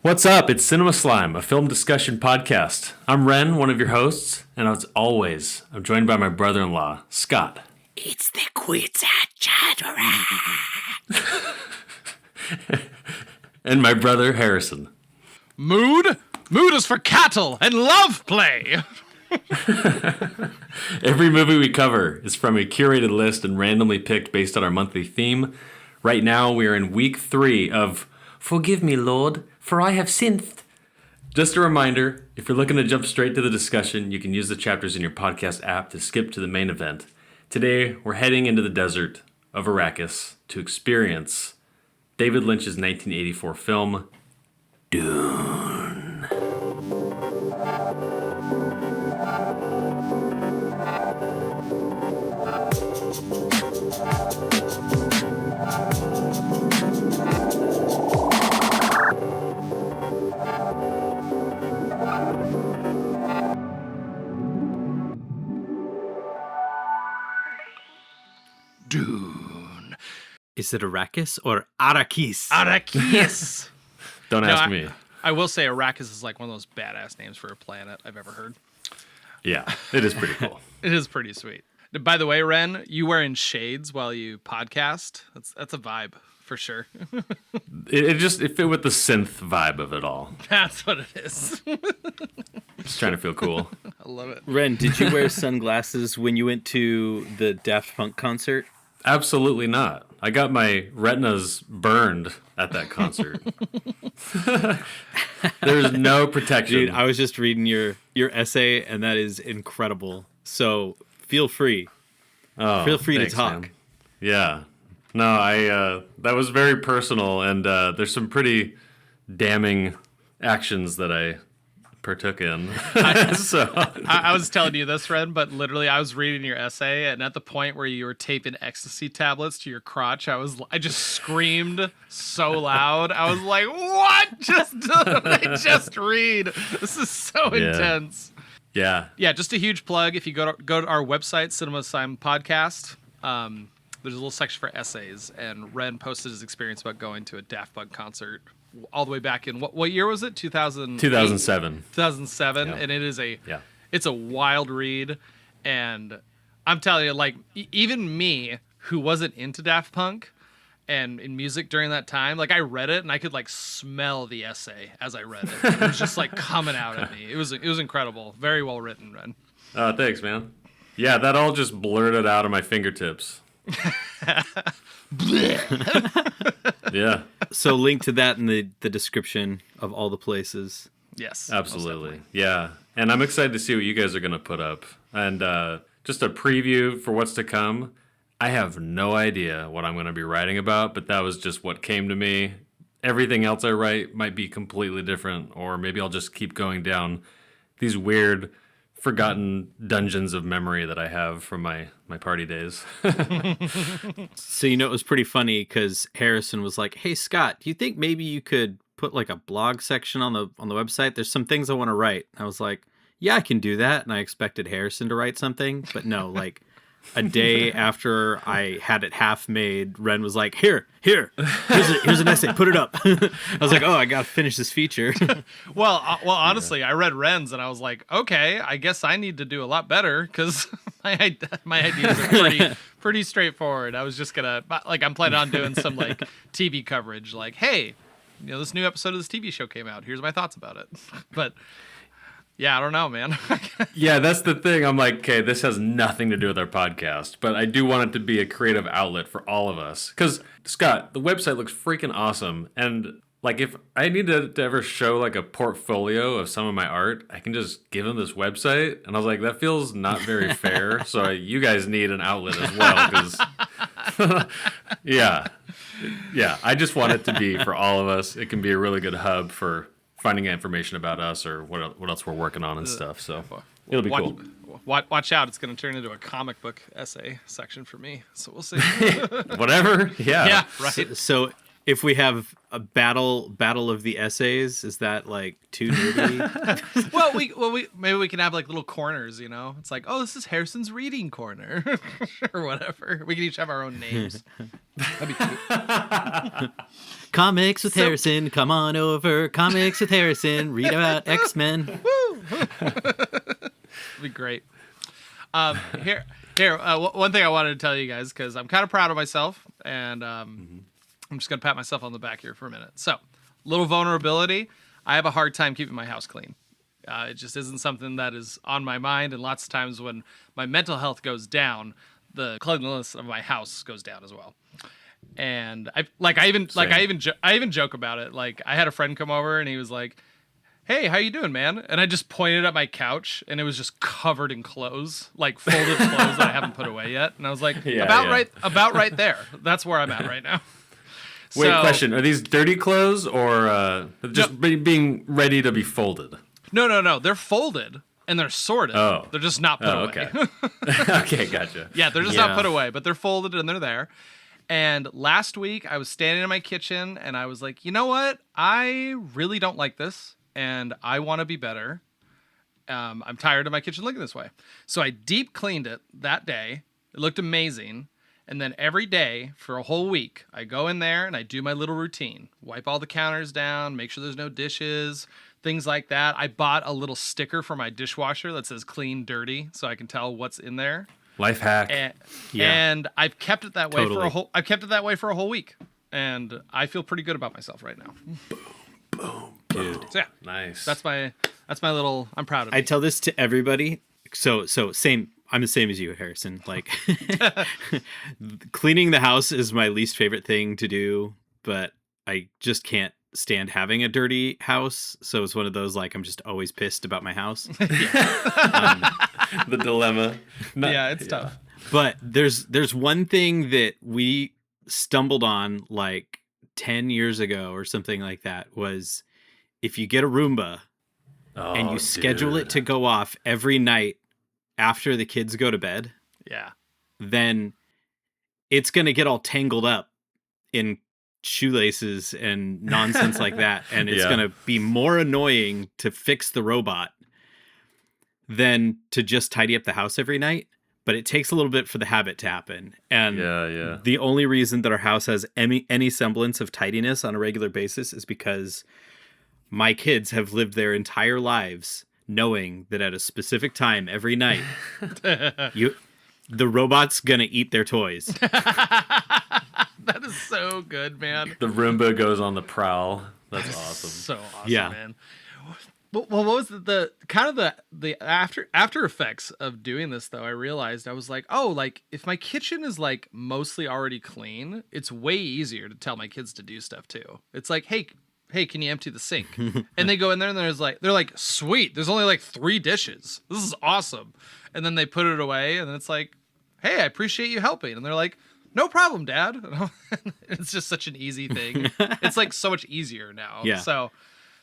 What's up? It's Cinema Slime, a film discussion podcast. I'm Ren, one of your hosts, and as always, I'm joined by my brother-in-law, Scott. It's the Quizza Chatterer. And my brother, Harrison. Mood? Mood is for cattle and love play. Every movie we cover is from a curated list and randomly picked based on our monthly theme. Right now, we are in week 3 of Forgive Me, Lord, for I have Synthed. Just a reminder, if you're looking to jump straight to the discussion, you can use the chapters in your podcast app to skip to the main event. Today, we're heading into the desert of Arrakis to experience David Lynch's 1984 film, Dune. Dune. Is it Arrakis or Arrakis? Arrakis. Don't ask me. I will say Arrakis is like one of those badass names for a planet I've ever heard. Yeah, it is pretty cool. It is pretty sweet. By the way, Ren, you wearing shades while you podcast. That's a vibe for sure. It fit with the synth vibe of it all. That's what it is. Just trying to feel cool. I love it. Ren, did you wear sunglasses when you went to the Daft Punk concert? Absolutely not. I got my retinas burned at that concert. There's no protection. Dude, I was just reading your essay, and that is incredible. So feel free. Feel free thanks, to talk. man. Yeah. No, that was very personal, and there's some pretty damning actions that I partook in. I was telling you this, Ren, but literally I was reading your essay, and at the point where you were taping ecstasy tablets to your crotch, I just screamed so loud. I was like, "What? I just read. This is so intense." Yeah. Yeah, just a huge plug. If you go to our website, Cinema Slime Podcast, there's a little section for essays, and Ren posted his experience about going to a Daft Punk concert all the way back in what year was it? 2007. 2007, yeah. And it's a wild read, and I'm telling you, like even me who wasn't into Daft Punk and in music during that time, like I read it and I could like smell the essay as I read it. It was just like coming out at me. It was incredible, very well written, Ren. Thanks, man. Yeah, that all just blurted out of my fingertips. Yeah. So link to that in the description of all the places. Yes, absolutely. Yeah, and I'm excited to see what you guys are going to put up. And just a preview for what's to come. I have no idea what I'm going to be writing about, but that was just what came to me. Everything else I write might be completely different, or maybe I'll just keep going down these weird, forgotten dungeons of memory that I have from my party days. So, it was pretty funny because Harrison was like, "Hey, Scott, do you think maybe you could put like a blog section on the website? There's some things I want to write." And I was like, "Yeah, I can do that." And I expected Harrison to write something, but no, like a day after I had it half made, Ren was like, here's an essay, put it up. I was like, oh, I gotta finish this feature. Well, honestly, I read Ren's and I was like, okay, I guess I need to do a lot better because my ideas are pretty straightforward. I was just gonna I'm planning on doing some like TV coverage, like, hey, this new episode of this TV show came out. Here's my thoughts about it. But yeah, I don't know, man. Yeah, that's the thing. I'm like, okay, this has nothing to do with our podcast, but I do want it to be a creative outlet for all of us. Because, Scott, the website looks freaking awesome. And, like, if I need to ever show, like, a portfolio of some of my art, I can just give them this website. And I was like, that feels not very fair. So you guys need an outlet as well. Because, yeah, I just want it to be for all of us. It can be a really good hub for finding information about us or what else we're working on and stuff. So it'll be cool. Watch out. It's going to turn into a comic book essay section for me. So we'll see. Whatever. Yeah. Yeah, right. So if we have a battle of the essays, is that like too dirty? Well, maybe we can have like little corners, you know? It's like, oh, this is Harrison's reading corner or whatever. We can each have our own names. That'd be cute. Comics with Harrison, come on over. Comics with Harrison, read about X-Men. Woo! That'd be great. Here, one thing I wanted to tell you guys, because I'm kind of proud of myself, and I'm just going to pat myself on the back here for a minute. So, little vulnerability. I have a hard time keeping my house clean. It just isn't something that is on my mind, and lots of times when my mental health goes down, the cleanliness of my house goes down as well. And I even joke about it. Like, I had a friend come over and he was like, "Hey, how you doing, man?" And I just pointed at my couch and it was just covered in clothes, like folded clothes that I haven't put away yet. And I was like, about right there. That's where I'm at right now. Wait, question. Are these dirty clothes or just being ready to be folded? No. They're folded and they're sorted. Oh. They're just not put away. Okay. Okay, gotcha. Yeah, they're just not put away, but they're folded and they're there. And last week I was standing in my kitchen and I was like, you know what? I really don't like this and I want to be better. I'm tired of my kitchen looking this way. So I deep cleaned it that day. It looked amazing. And then every day for a whole week, I go in there and I do my little routine. Wipe all the counters down, make sure there's no dishes, things like that. I bought a little sticker for my dishwasher that says clean, dirty, so I can tell what's in there. Life hack. And I've kept it that way for a whole week. And I feel pretty good about myself right now. Boom. Dude. So, yeah. Nice. That's my little, I'm proud of it. I tell this to everybody. So same. I'm the same as you, Harrison. Like, cleaning the house is my least favorite thing to do, but I just can't stand having a dirty house. So it's one of those, like, I'm just always pissed about my house. The dilemma. It's tough. But there's one thing that we stumbled on like 10 years ago or something like that, was if you get a Roomba and you schedule it to go off every night after the kids go to bed, then it's going to get all tangled up in shoelaces and nonsense like that. And it's going to be more annoying to fix the robot than to just tidy up the house every night. But it takes a little bit for the habit to happen. And the only reason that our house has any semblance of tidiness on a regular basis is because my kids have lived their entire lives knowing that at a specific time every night, the robot's gonna eat their toys. That is so good, man. The Roomba goes on the prowl. That's awesome. So awesome, man. Well, what was the kind of the after effects of doing this though? I realized I was like, oh, like if my kitchen is like mostly already clean, it's way easier to tell my kids to do stuff too. It's like, hey, can you empty the sink? And they go in there and they're like, sweet, there's only like 3 dishes. This is awesome. And then they put it away and it's like, hey, I appreciate you helping. And they're like, no problem, Dad. It's just such an easy thing. It's like so much easier now. Yeah. So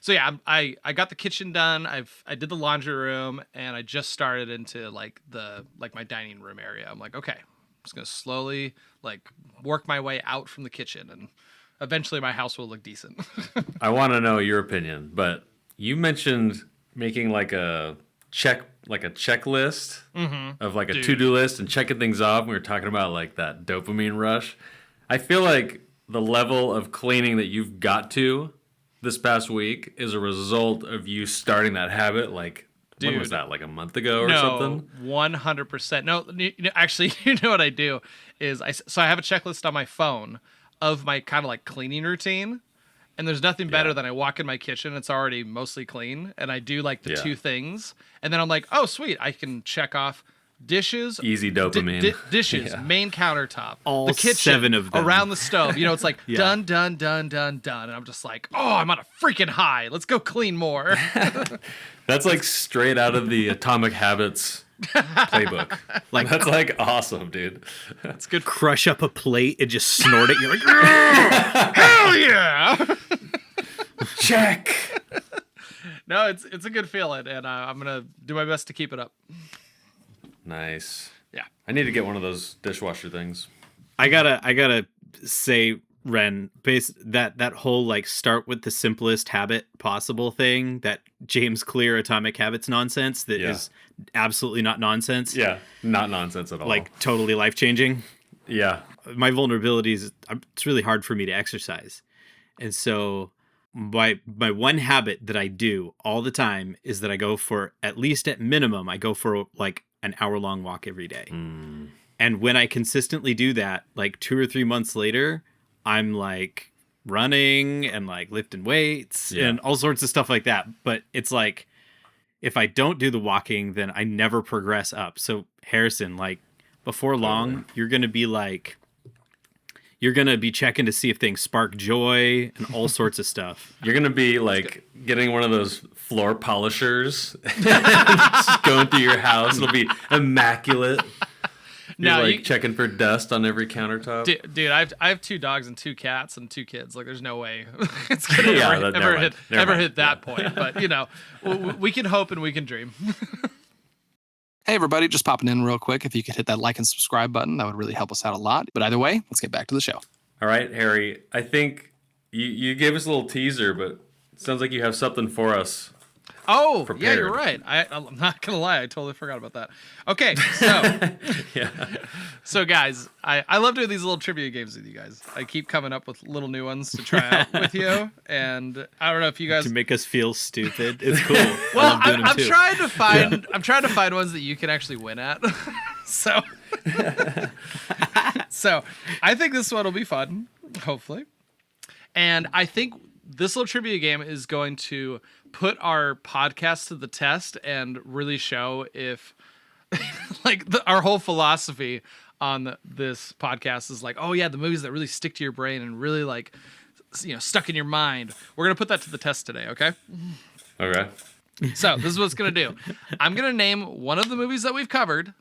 yeah, I got the kitchen done. I did the laundry room and I just started into like my dining room area. I'm like, okay, I'm just gonna slowly like work my way out from the kitchen and eventually my house will look decent. I want to know your opinion, but you mentioned making like a checklist of like a to-do list and checking things off. We were talking about like that dopamine rush. I feel like the level of cleaning that you've got to this past week is a result of you starting that habit. Like, when was that? Like a month ago or something? 100%. No, actually, you know what I do is I have a checklist on my phone of my kind of like cleaning routine. And there's nothing better than I walk in my kitchen, it's already mostly clean, and I do like the 2 things. And then I'm like, oh, sweet, I can check off dishes. Easy dopamine. Dishes, main countertop, all the kitchen, 7 of them. around the stove. You know, it's like done. And I'm just like, oh, I'm on a freaking high. Let's go clean more. That's like straight out of the Atomic Habits playbook. Like, that's like awesome, dude. That's good. Crush up a plate and just snort it. You're like, hell yeah! Check. No, it's a good feeling, and I'm gonna do my best to keep it up. Nice. Yeah. I need to get one of those dishwasher things. I gotta say Ren, that whole like start with the simplest habit possible thing, that James Clear Atomic Habits nonsense that is absolutely not nonsense. Yeah, not nonsense at all. Like totally life-changing. Yeah. My vulnerabilities, it's really hard for me to exercise. And so my one habit that I do all the time is that I go for, at least at minimum, I go for like an hour-long walk every day. And when I consistently do that, like 2 or 3 months later, I'm like running and like lifting weights and all sorts of stuff like that. But it's like, if I don't do the walking, then I never progress up. So Harrison, like before long, you're going to be checking to see if things spark joy and all sorts of stuff. You're going to be like getting one of those floor polishers and just going through your house. It'll be immaculate. You're like checking for dust on every countertop. Dude, I have 2 dogs and 2 cats and 2 kids. Like, there's no way it's gonna ever hit that point. But you know, we can hope and we can dream. Hey everybody, just popping in real quick. If you could hit that like and subscribe button, that would really help us out a lot. But either way, let's get back to the show. All right, Harry. I think you gave us a little teaser, but it sounds like you have something for us. Oh, prepared. Yeah, you're right. I'm not gonna lie, I totally forgot about that. Okay, so so guys, I love doing these little trivia games with you guys. I keep coming up with little new ones to try out with you, and I don't know if you guys to make us feel stupid. It's cool. Well, I'm trying to find ones that you can actually win at. So I think this one will be fun, hopefully, and I think this little trivia game is going to put our podcast to the test and really show if like our whole philosophy on this podcast is like, oh yeah, the movies that really stick to your brain and really like, you know, stuck in your mind. We're going to put that to the test today. Okay. Okay. So this is what it's going to do. I'm going to name one of the movies that we've covered,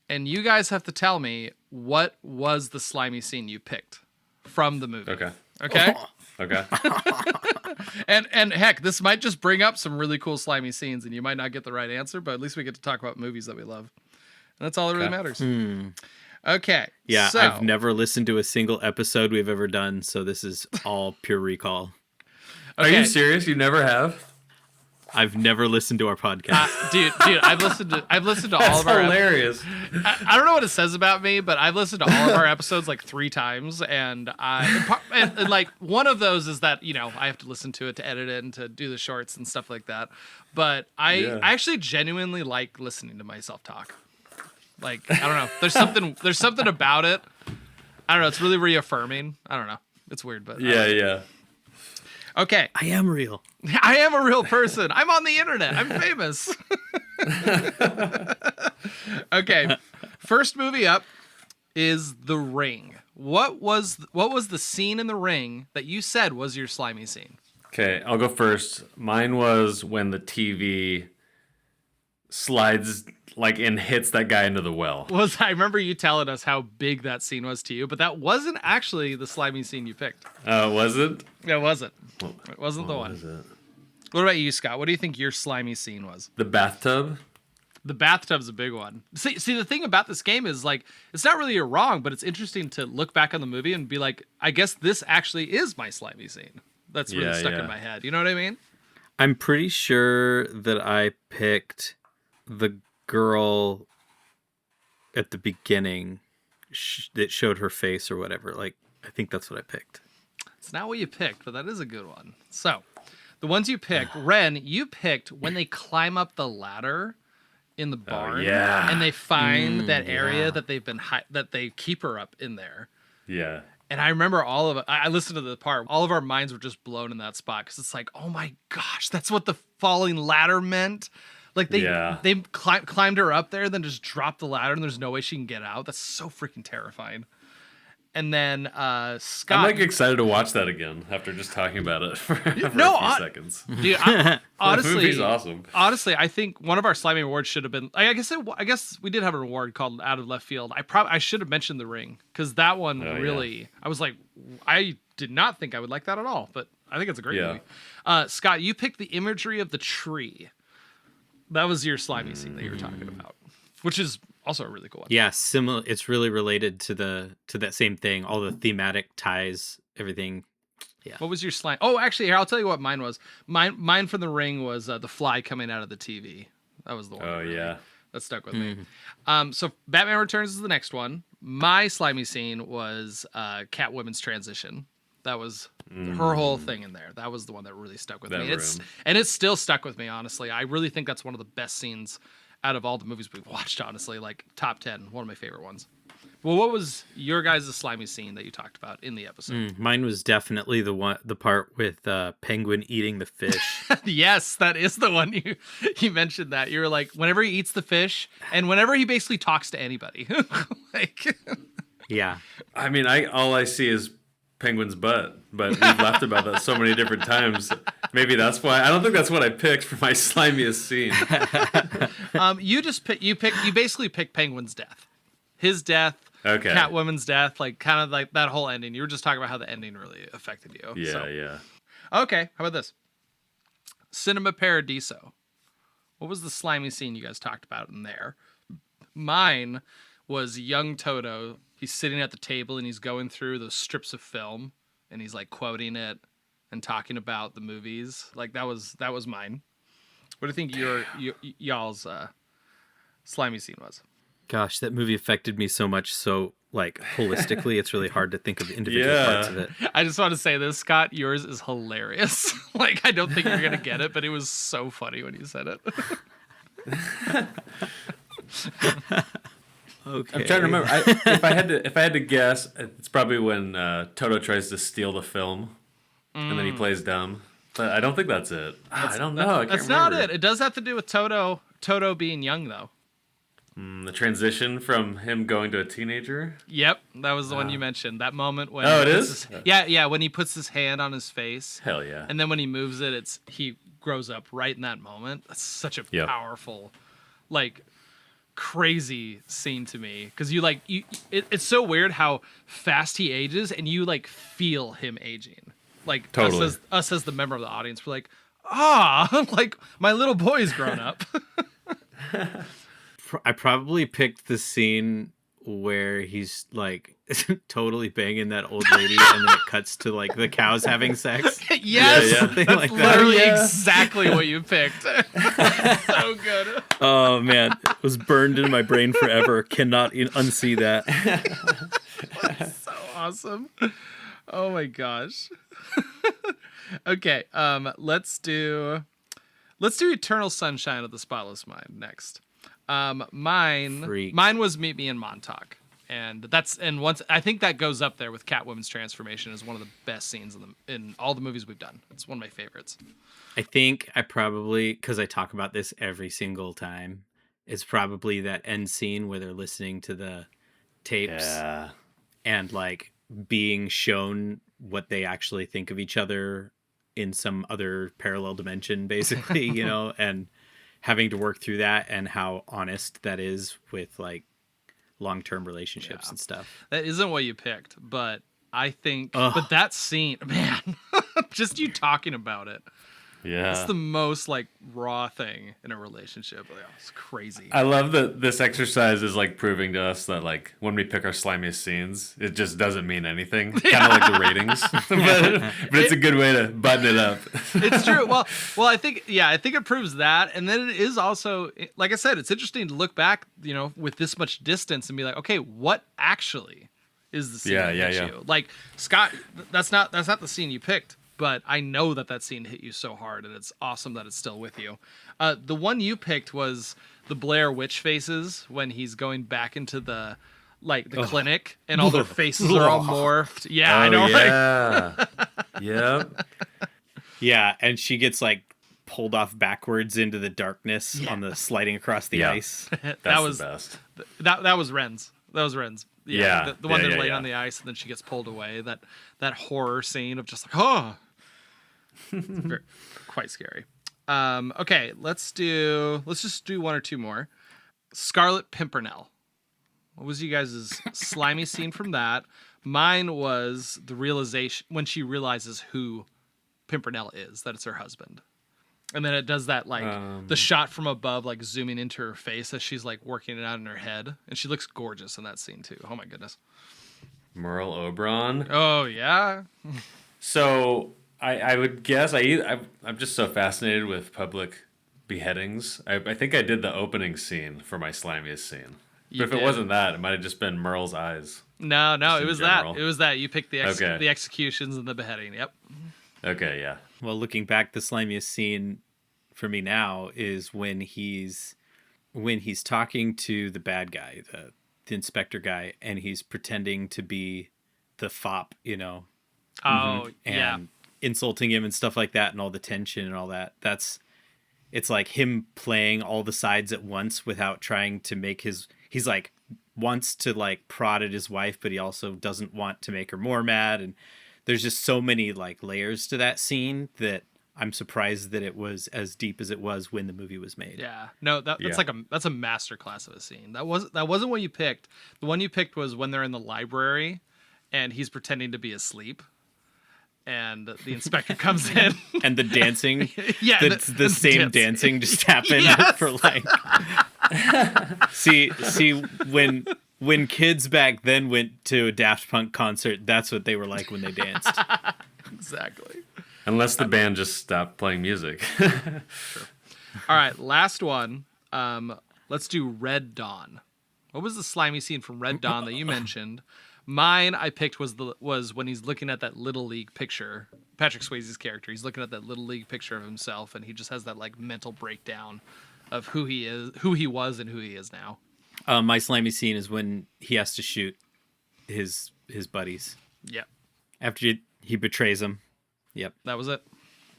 and you guys have to tell me what was the slimy scene you picked from the movie. Okay. Okay. Okay. And heck, this might just bring up some really cool slimy scenes, and you might not get the right answer, but at least we get to talk about movies that we love. And that's all that really matters. Okay. Yeah, so, I've never listened to a single episode we've ever done, so this is all pure recall. Are you serious? You never have? I've never listened to our podcast. Dude, I've listened to all of our hilarious. I don't know what it says about me, but I've listened to all of our episodes like 3 times, and like one of those is that, you know, I have to listen to it to edit it and to do the shorts and stuff like that. But I actually genuinely like listening to myself talk. Like, I don't know. There's something about it. I don't know. It's really reaffirming. I don't know. It's weird, but Yeah. Okay. I am real. I am a real person. I'm on the internet. I'm famous. Okay. First movie up is The Ring. What was the scene in The Ring that you said was your slimy scene? Okay, I'll go first. Mine was when the TV slides like and hits that guy into the well. I remember you telling us how big that scene was to you, but that wasn't actually the slimy scene you picked. Was it? It wasn't. It wasn't the one. Was it? What about you, Scott? What do you think your slimy scene was? The bathtub? The bathtub's a big one. See, the thing about this game is, like, it's not really wrong, but it's interesting to look back on the movie and be like, I guess this actually is my slimy scene. That's really stuck in my head. You know what I mean? I'm pretty sure that I picked the girl at the beginning that showed her face or whatever. Like, I think that's what I picked. It's not what you picked, but that is a good one. So, the ones you picked, Ren, you picked when they climb up the ladder in the barn, and they find that area that they've been that they keep her up in there. Yeah. And I remember all of it. I listened to the part. All of our minds were just blown in that spot because it's like, oh my gosh, that's what the falling ladder meant. Like they climbed her up there, then just dropped the ladder, and there's no way she can get out. That's so freaking terrifying. And then Scott, I'm like excited to watch that again after just talking about it for a few seconds. Dude, honestly, the movie's awesome. Honestly, I think one of our slimy awards should have been. I guess we did have an award called Out of Left Field. I should have mentioned The Ring because that one really. I was like, I did not think I would like that at all, but I think it's a great movie. Scott, you picked the imagery of the tree. That was your slimy scene that you were talking about, which is also a really cool one. Yeah, similar. It's really related to that same thing. All the thematic ties everything. Yeah. What was your slime? Oh, actually, here, I'll tell you what mine was. Mine from The Ring was the fly coming out of the TV. That was the one. Oh, yeah. That stuck with me. So Batman Returns is the next one. My slimy scene was Catwoman's transition. That was her whole thing in there. That was the one that really stuck with me. It's still stuck with me, honestly. I really think that's one of the best scenes out of all the movies we've watched, honestly. Like, top 10, one of my favorite ones. Well, what was your guys' slimy scene that you talked about in the episode? Mine was definitely the part with Penguin eating the fish. Yes, that is the one you mentioned that. You were like, whenever he eats the fish, and whenever he basically talks to anybody. Like, yeah. I mean, all I see is Penguin's butt, but we've laughed about that so many different times. Maybe that's why. I don't think that's what I picked for my slimiest scene. You basically picked Penguin's death. His death. Okay. Catwoman's death, like kind of like that whole ending. You were just talking about how the ending really affected you. Yeah, yeah. Okay, how about this? Cinema Paradiso. What was the slimy scene you guys talked about in there? Mine was young Toto. He's sitting at the table and he's going through those strips of film and he's like quoting it and talking about the movies. Like that was mine. What do you think y'all's slimy scene was? Gosh, that movie affected me so much. So, like, holistically, it's really hard to think of individual parts of it. I just want to say this, Scott. Yours is hilarious. Like, I don't think you're going to get it, but it was so funny when you said it. Okay. I'm trying to remember. If I had to guess, it's probably when Toto tries to steal the film, and then he plays dumb. But I don't think that's it. I don't know. That's not it. It does have to do with Toto being young, though. The transition from him going to a teenager? Yep, that was the one you mentioned. That moment when... Oh, it is? Yeah, when he puts his hand on his face. Hell yeah. And then when he moves it, he grows up right in that moment. That's such a powerful, like, crazy scene to me. Because it's so weird how fast he ages, and you, like, feel him aging. Like, totally. us as the member of the audience, we're like, like, my little boy's grown up. I probably picked the scene where he's like totally banging that old lady and then it cuts to like the cows having sex. Yes, that's like literally exactly what you picked. So good. Oh man, it was burned into my brain forever. Cannot unsee that. So awesome. Oh my gosh. Okay, let's do Eternal Sunshine of the Spotless Mind next. Mine was Meet Me in Montauk, and I think that goes up there with Catwoman's transformation as one of the best scenes in all the movies we've done. It's one of my favorites. I think I probably, because I talk about this every single time, it's probably that end scene where they're listening to the tapes and like being shown what they actually think of each other in some other parallel dimension, basically, you know, and having to work through that and how honest that is with like long-term relationships and stuff. That isn't what you picked, but I think, but that scene, man, just you talking about it. Yeah. It's the most like raw thing in a relationship. Like, it's crazy. I love that this exercise is like proving to us that like when we pick our slimiest scenes, it just doesn't mean anything. Kind of like the ratings. but it's a good way to button it up. It's true. Well, I think it proves that. And then it is also, like I said, it's interesting to look back, you know, with this much distance and be like, okay, what actually is the scene that hit you? Like, Scott, that's not the scene you picked. But I know that scene hit you so hard, and it's awesome that it's still with you. The one you picked was the Blair Witch faces when he's going back into the clinic, and all their faces are all morphed. Yeah, I know, right? Yep. Yeah, and she gets like pulled off backwards into the darkness on the sliding across the ice. That was the best. That was Ren's. That was Ren's. Yeah. The one that laid on the ice, and then she gets pulled away. That horror scene of just like, quite scary. Okay, let's just do one or two more. Scarlet Pimpernel. What was you guys' slimy scene from that? Mine was the realization when she realizes who Pimpernel is, that it's her husband. And then it does that like the shot from above, like zooming into her face as she's like working it out in her head, and she looks gorgeous in that scene too. Oh my goodness. Merle Oberon. Oh yeah. So I would guess I'm just so fascinated with public beheadings. I think I did the opening scene for my slimiest scene. But You if it did. wasn't that, it might have just been Merle's eyes. No, Just it in was general. that. It was that. You picked Okay. the executions and the beheading. Yep. Okay, yeah. Well, looking back, the slimiest scene for me now is when he's talking to the bad guy, the inspector guy, and he's pretending to be the fop, Oh yeah. and insulting him and stuff like that, and all the tension and all that. It's like him playing all the sides at once without trying to make he's like wants to like prod at his wife, but he also doesn't want to make her more mad. And there's just so many like layers to that scene that I'm surprised that it was as deep as it was when the movie was made. Yeah. No, that's Yeah. like that's a masterclass of a scene. That wasn't what you picked. The one you picked was when they're in the library and he's pretending to be asleep. And the inspector comes in. And the dancing, Yeah, the same dancing just happened Yes. for like. see when kids back then went to a Daft Punk concert, that's what they were like when they danced. Exactly. Unless the band just stopped playing music. All right, last one. Let's do Red Dawn. What was the slimy scene from Red Dawn that you mentioned? Mine I picked was when he's looking at that Little League picture. Patrick Swayze's character. He's looking at that Little League picture of himself, and he just has that like mental breakdown of who he is, who he was, and who he is now. My slimy scene is when he has to shoot his buddies Yep, after he betrays them. Yep, that was it.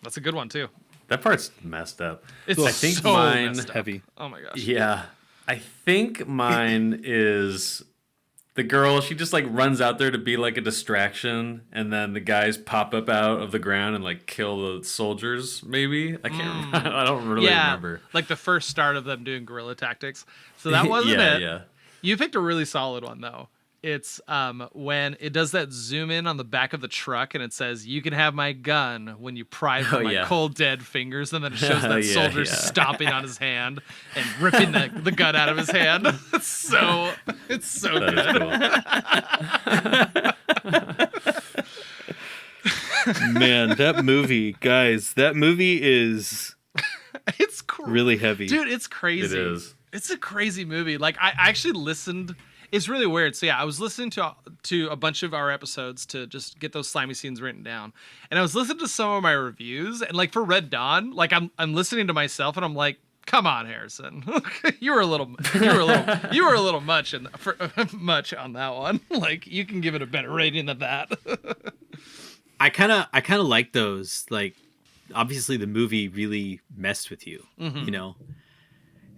That's a good one too. That part's messed up. It's I think so mine messed up. heavy. Oh my gosh. Yeah. I think mine is the girl, she just like runs out there to be like a distraction, and then the guys pop up out of the ground and like kill the soldiers, maybe? I can't remember. I don't really remember. Like the first start of them doing guerrilla tactics. So that wasn't yeah, it. Yeah. You picked a really solid one though. It's when it does that zoom in on the back of the truck and it says, "You can have my gun," when you pry from my yeah. cold dead fingers, and then it shows that Yeah, soldier yeah. stomping on his hand and ripping the gun out of his hand. It's so good. That is cool. Man, that movie is It's really heavy. Dude, it's crazy. It is. It's a crazy movie. Like I actually listened. It's really weird. So yeah, I was listening to a bunch of our episodes to just get those slimy scenes written down, and I was listening to some of my reviews. And like for Red Dawn, like I'm listening to myself, and I'm like, come on, Harrison, you were a little much much on that one. Like you can give it a better rating than that. I kind of like those. Like, obviously, the movie really messed with you. Mm-hmm. You know,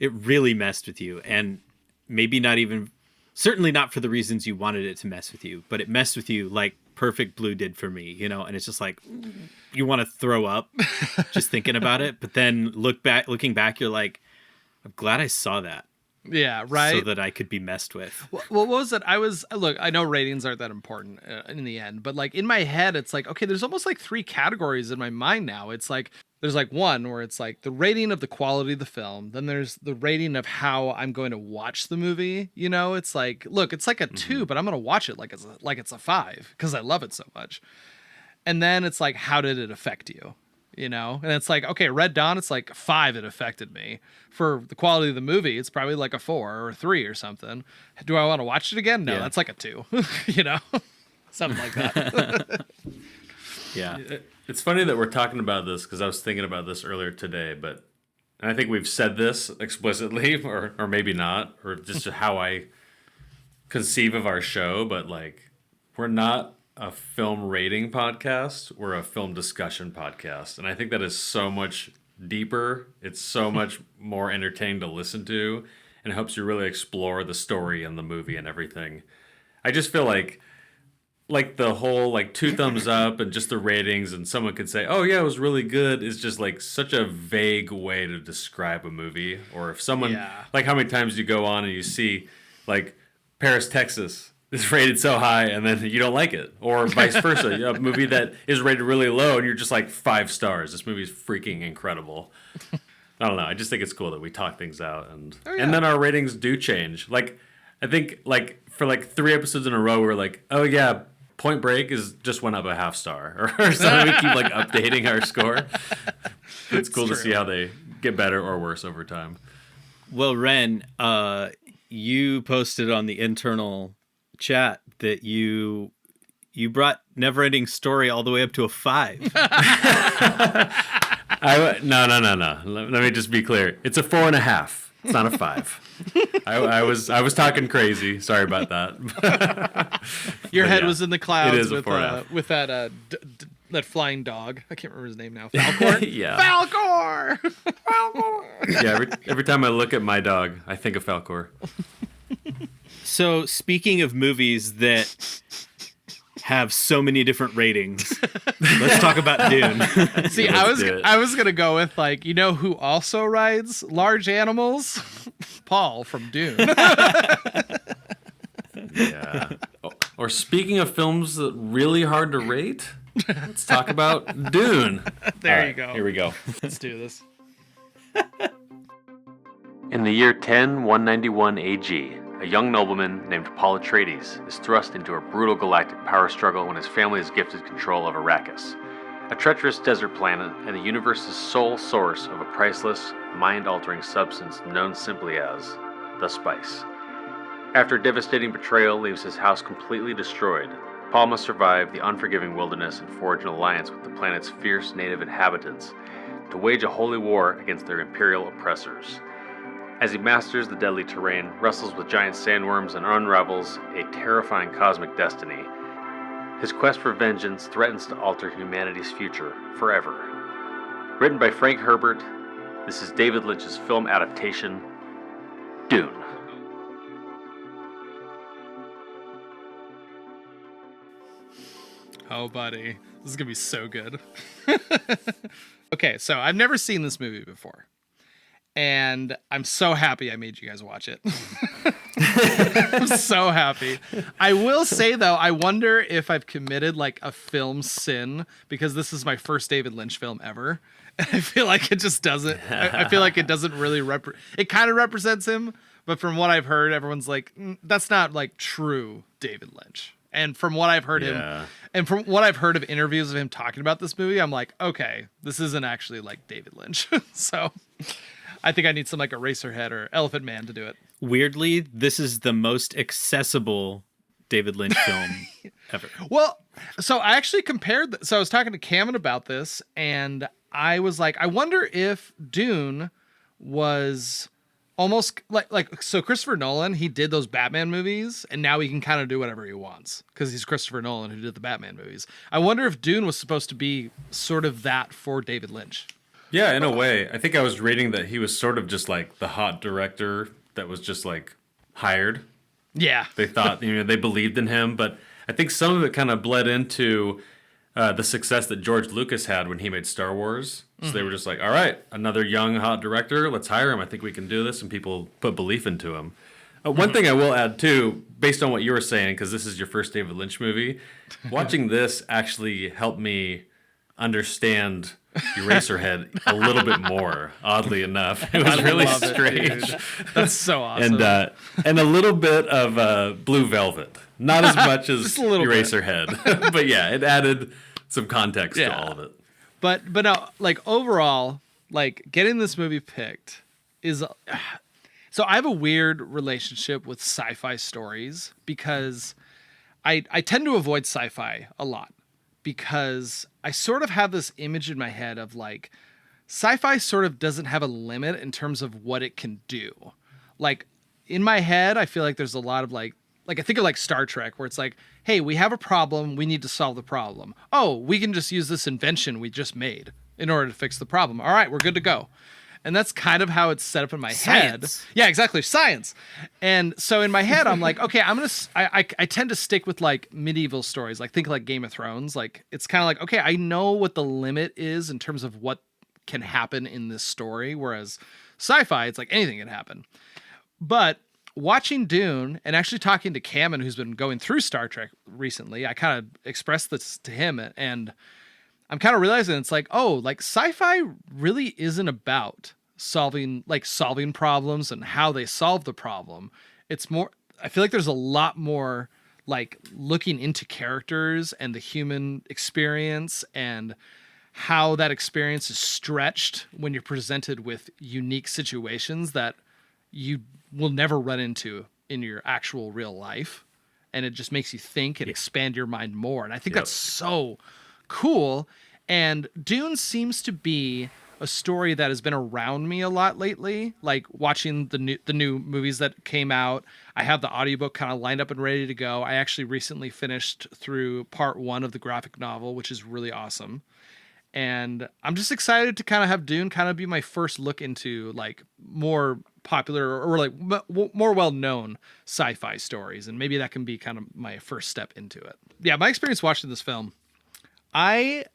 it really messed with you, and maybe not even, certainly not for the reasons you wanted it to mess with you, but it messed with you like Perfect Blue did for me. You know, and it's just like you want to throw up just thinking about it. But then looking back, you're like, I'm glad I saw that. Yeah, right. So that I could be messed with. Well, what was it? I know ratings aren't that important in the end, but like in my head, it's like, okay, there's almost like three categories in my mind now. It's like, there's like one where it's like the rating of the quality of the film. Then there's the rating of how I'm going to watch the movie. You know, it's like, look, it's like a 2, but I'm going to watch it like it's a 5 because I love it so much. And then it's like, how did it affect you? You know, and it's like, okay, Red Dawn, it's like 5, it affected me. For the quality of the movie, it's probably like a 4 or a 3 or something. Do I want to watch it again? No, Yeah. that's like a 2, you know, something like that. Yeah. It's funny that we're talking about this because I was thinking about this earlier today, and I think we've said this explicitly, or maybe not, or just how I conceive of our show, but like, we're not a film rating podcast, we're a film discussion podcast. And I think that is so much deeper. It's so much more entertaining to listen to, and it helps you really explore the story and the movie and everything. I just feel like the whole like 2 thumbs up and just the ratings, and someone could say, oh yeah, it was really good, is just like such a vague way to describe a movie. Or if someone, like how many times you go on and you see like Paris, Texas is rated so high and then you don't like it, or vice versa. A movie that is rated really low and you're just like 5 stars. This movie is freaking incredible. I don't know. I just think it's cool that we talk things out, and then our ratings do change. Like I think like for like 3 episodes in a row, we're like, oh yeah, Point Break is just went up a half star or something. We keep like updating our score. It's cool to see how they get better or worse over time. Well, Ren, you posted on the internal chat that you brought Neverending Story all the way up to a 5. No. Let me just be clear. It's a 4.5. It's not a 5. I was talking crazy. Sorry about that. Your head was in the clouds it is with that that flying dog. I can't remember his name now. Falcor. Yeah. Falcor. Falcor. Yeah. Every time I look at my dog, I think of Falcor. So speaking of movies that have so many different ratings, let's talk about Dune. See, I was gonna go with like, you know who also rides large animals? Paul from Dune. Yeah. Or speaking of films that really hard to rate, let's talk about Dune. There you go. Here we go. Let's do this. In the year 10191 AG, a young nobleman named Paul Atreides is thrust into a brutal galactic power struggle when his family is gifted control of Arrakis, a treacherous desert planet and the universe's sole source of a priceless, mind-altering substance known simply as the spice. After a devastating betrayal leaves his house completely destroyed, Paul must survive the unforgiving wilderness and forge an alliance with the planet's fierce native inhabitants to wage a holy war against their imperial oppressors. As he masters the deadly terrain, wrestles with giant sandworms, and unravels a terrifying cosmic destiny, his quest for vengeance threatens to alter humanity's future forever. Written by Frank Herbert, this is David Lynch's film adaptation, Dune. Oh, buddy. This is going to be so good. Okay, so I've never seen this movie before. And I'm so happy I made you guys watch it. I'm so happy. I will say, though, I wonder if I've committed like a film sin because this is my first David Lynch film ever. And I feel like it just doesn't. I feel like it doesn't really it kind of represents him. But from what I've heard, everyone's like, that's not like true David Lynch. And from what I've heard and from what I've heard of interviews of him talking about this movie, I'm like, okay, this isn't actually like David Lynch. So I think I need some like Eraserhead or Elephant Man to do it. Weirdly, this is the most accessible David Lynch film ever. Well, so I actually compared. So I was talking to Cameron about this, and I was like, I wonder if Dune was almost like so Christopher Nolan, he did those Batman movies, and now he can kind of do whatever he wants because he's Christopher Nolan who did the Batman movies. I wonder if Dune was supposed to be sort of that for David Lynch. Yeah, in a way. I think I was reading that he was sort of just like the hot director that was just like hired. Yeah. They thought, they believed in him, but I think some of it kind of bled into the success that George Lucas had when he made Star Wars. So they were just like, all right, another young hot director, let's hire him. I think we can do this. And people put belief into him. One thing I will add too, based on what you were saying, because this is your first David Lynch movie, watching this actually helped me understand Eraserhead a little bit more, oddly enough. It was really strange. That's so awesome. And a little bit of Blue Velvet. Not as much as Eraserhead. But yeah, it added some context to all of it. But no, like overall, like getting this movie picked is so I have a weird relationship with sci-fi stories because I tend to avoid sci-fi a lot because I sort of have this image in my head of like sci-fi sort of doesn't have a limit in terms of what it can do. Like in my head, I feel like there's a lot of like I think of like Star Trek where it's like, hey, we have a problem. We need to solve the problem. Oh, we can just use this invention we just made in order to fix the problem. All right, we're good to go. And that's kind of how it's set up in my head. Yeah, exactly. Science. And so in my head, I'm like, okay, I tend to stick with like medieval stories, like think like Game of Thrones. Like it's kind of like, okay, I know what the limit is in terms of what can happen in this story. Whereas sci-fi, it's like anything can happen. But watching Dune and actually talking to Cameron, who's been going through Star Trek recently, I kind of expressed this to him and I'm kind of realizing it's like, oh, like sci-fi really isn't about solving problems and how they solve the problem. It's more, I feel like there's a lot more like looking into characters and the human experience and how that experience is stretched when you're presented with unique situations that you will never run into in your actual real life. And it just makes you think and expand your mind more. And I think that's so cool. And Dune seems to be a story that has been around me a lot lately, like watching the new movies that came out. I have the audiobook kind of lined up and ready to go. I actually recently finished through part 1 of the graphic novel, which is really awesome. And I'm just excited to kind of have Dune kind of be my first look into like more popular or like more well-known sci-fi stories. And maybe that can be kind of my first step into it. Yeah, my experience watching this film, I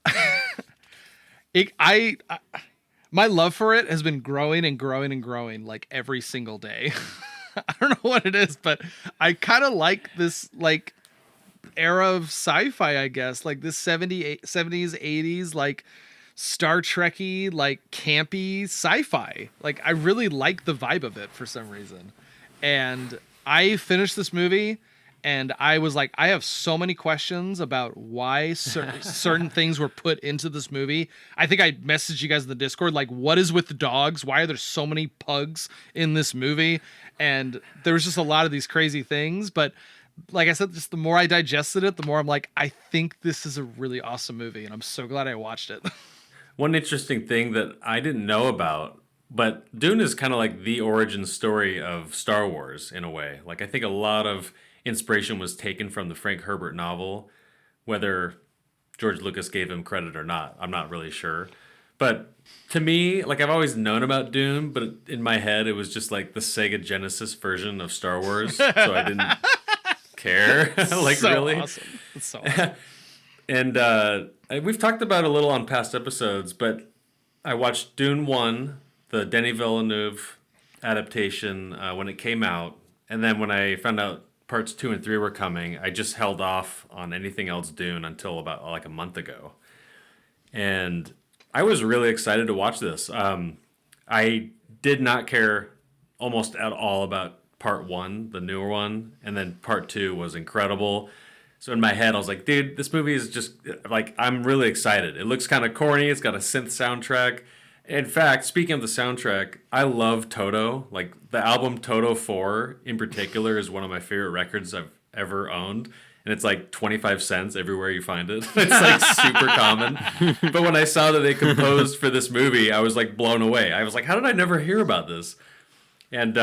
my love for it has been growing and growing and growing like every single day. I don't know what it is, but I kind of like this like era of sci-fi, I guess, like this 70s, 80s, like Star Trekky, like campy sci-fi. Like I really like the vibe of it for some reason. And I finished this movie and I was like, I have so many questions about why certain things were put into this movie. I think I messaged you guys in the Discord, like, what is with the dogs? Why are there so many pugs in this movie? And there was just a lot of these crazy things. But like I said, just the more I digested it, the more I'm like, I think this is a really awesome movie. And I'm so glad I watched it. One interesting thing that I didn't know about, but Dune is kind of like the origin story of Star Wars in a way. Like I think a lot of inspiration was taken from the Frank Herbert novel, whether George Lucas gave him credit or not. I'm not really sure. But to me, like I've always known about Dune, but in my head it was just like the Sega Genesis version of Star Wars. So I didn't care. Like so really? Awesome. It's so awesome. And we've talked about it a little on past episodes, but I watched Dune 1, the Denis Villeneuve adaptation, when it came out. And then when I found out parts 2 and 3 were coming, I just held off on anything else Dune until about like a month ago. And I was really excited to watch this. I did not care almost at all about part 1, the newer one, and then part 2 was incredible. So in my head, I was like, dude, this movie is just like, I'm really excited. It looks kind of corny. It's got a synth soundtrack. In fact, speaking of the soundtrack, I love Toto. Like the album Toto 4 in particular is one of my favorite records I've ever owned. And it's like 25 cents everywhere you find it. It's like super common. But when I saw that they composed for this movie, I was like blown away. I was like, how did I never hear about this? And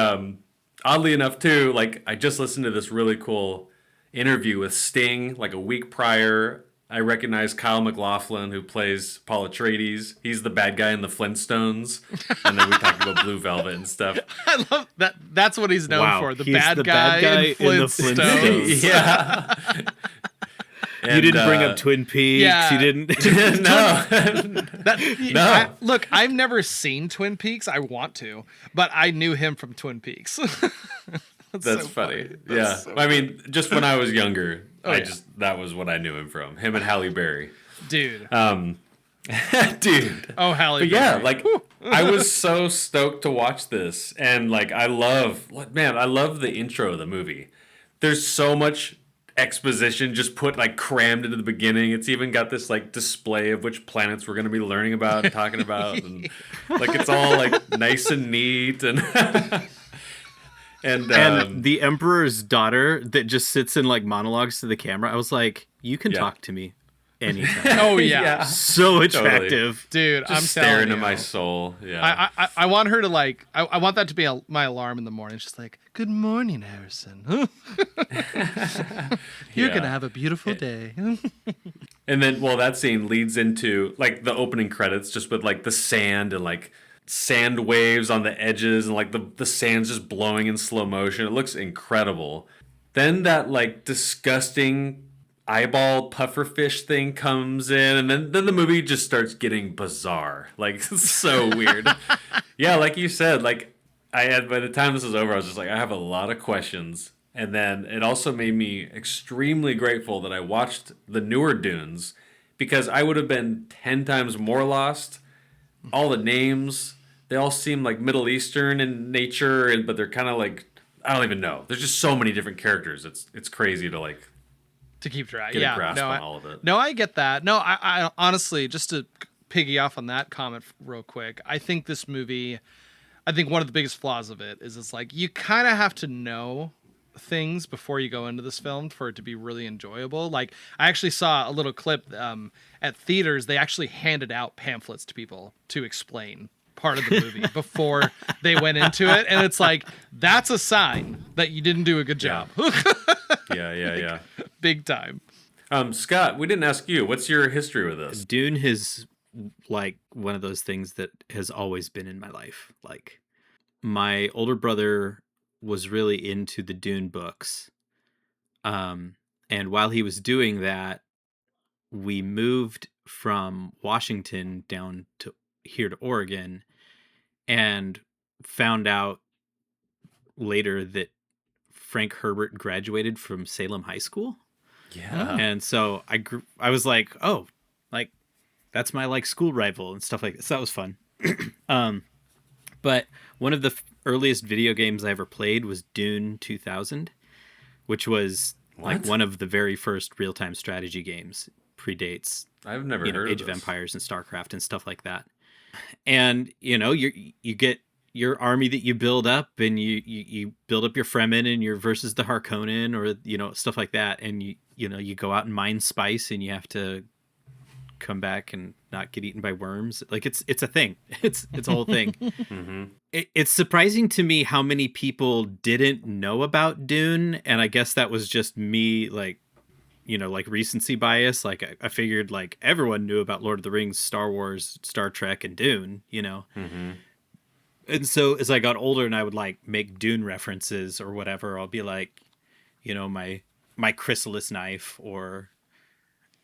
oddly enough too, like I just listened to this really cool interview with Sting like a week prior. I recognize Kyle MacLachlan, who plays Paul Atreides. He's the bad guy in the Flintstones. And then we talked about Blue Velvet and stuff. I love that. That's what he's known for. He's Bad guy in the Flintstones. Yeah. You didn't bring up Twin Peaks. yeah. You didn't. No. Look, I've never seen Twin Peaks. I want to, but I knew him from Twin Peaks. That's so funny. That's Yeah. so I mean, just when I was younger, yeah. that was what I knew him from. Him and Halle Berry. Dude. Dude. Oh, Halle But Berry. yeah, like I was so stoked to watch this. And like I love the intro of the movie. There's so much exposition just put like crammed into the beginning. It's even got this like display of which planets we're going to be learning about and talking about, and like it's all like nice and neat and and the Emperor's daughter that just sits in like monologues to the camera. I was like, you can talk to me anytime. Oh yeah. So attractive. Dude, just I'm staring telling into you. my soul. Yeah. I want her to like I want that to be my alarm in the morning. It's just like, good morning, Harrison. You're gonna have a beautiful day. And then, well, that scene leads into like the opening credits, just with like the sand and like sand waves on the edges, and like the sand's just blowing in slow motion. It looks incredible. Then that like disgusting eyeball pufferfish thing comes in, and then the movie just starts getting bizarre. Like it's so weird. Yeah, like you said, like I had, by the time this was over, I was just like, I have a lot of questions. And then it also made me extremely grateful that I watched the newer Dunes, because I would have been 10 times more lost. All the names, they all seem like Middle Eastern in nature, but they're kind of like, I don't even know. There's just so many different characters. It's crazy to like To keep track. get Yeah. a grasp No, on all of it. no, I get that. No, I honestly, just to piggy off on that comment real quick, I think this movie, I think one of the biggest flaws of it is it's like you kind of have to know things before you go into this film for it to be really enjoyable. Like I actually saw a little clip at theaters. They actually handed out pamphlets to people to explain part of the movie before they went into it, and it's like that's a sign that you didn't do a good job. Yeah. Big time. Scott, we didn't ask you. What's your history with this? Dune is like one of those things that has always been in my life. Like my older brother was really into the Dune books. And while he was doing that, we moved from Washington down to here to Oregon and found out later that Frank Herbert graduated from Salem High School. Yeah. And so I was like, oh, like that's my like school rival and stuff like that. So that was fun. But one of the earliest video games I ever played was Dune 2000, which was like one of the very first real-time strategy games. Predates I've never heard Age of of this. Empires and StarCraft and stuff like that. And you get your army that you build up, and you build up your Fremen and your versus the Harkonnen, or stuff like that, and you go out and mine spice, and you have to come back and not get eaten by worms. Like it's a thing. It's a whole thing. Mm-hmm. It's surprising to me how many people didn't know about Dune, and I guess that was just me, like recency bias. Like I figured like everyone knew about Lord of the Rings, Star Wars, Star Trek, and Dune, Mm-hmm. And so as I got older and I would like make Dune references or whatever, I'll be like, my chrysalis knife, or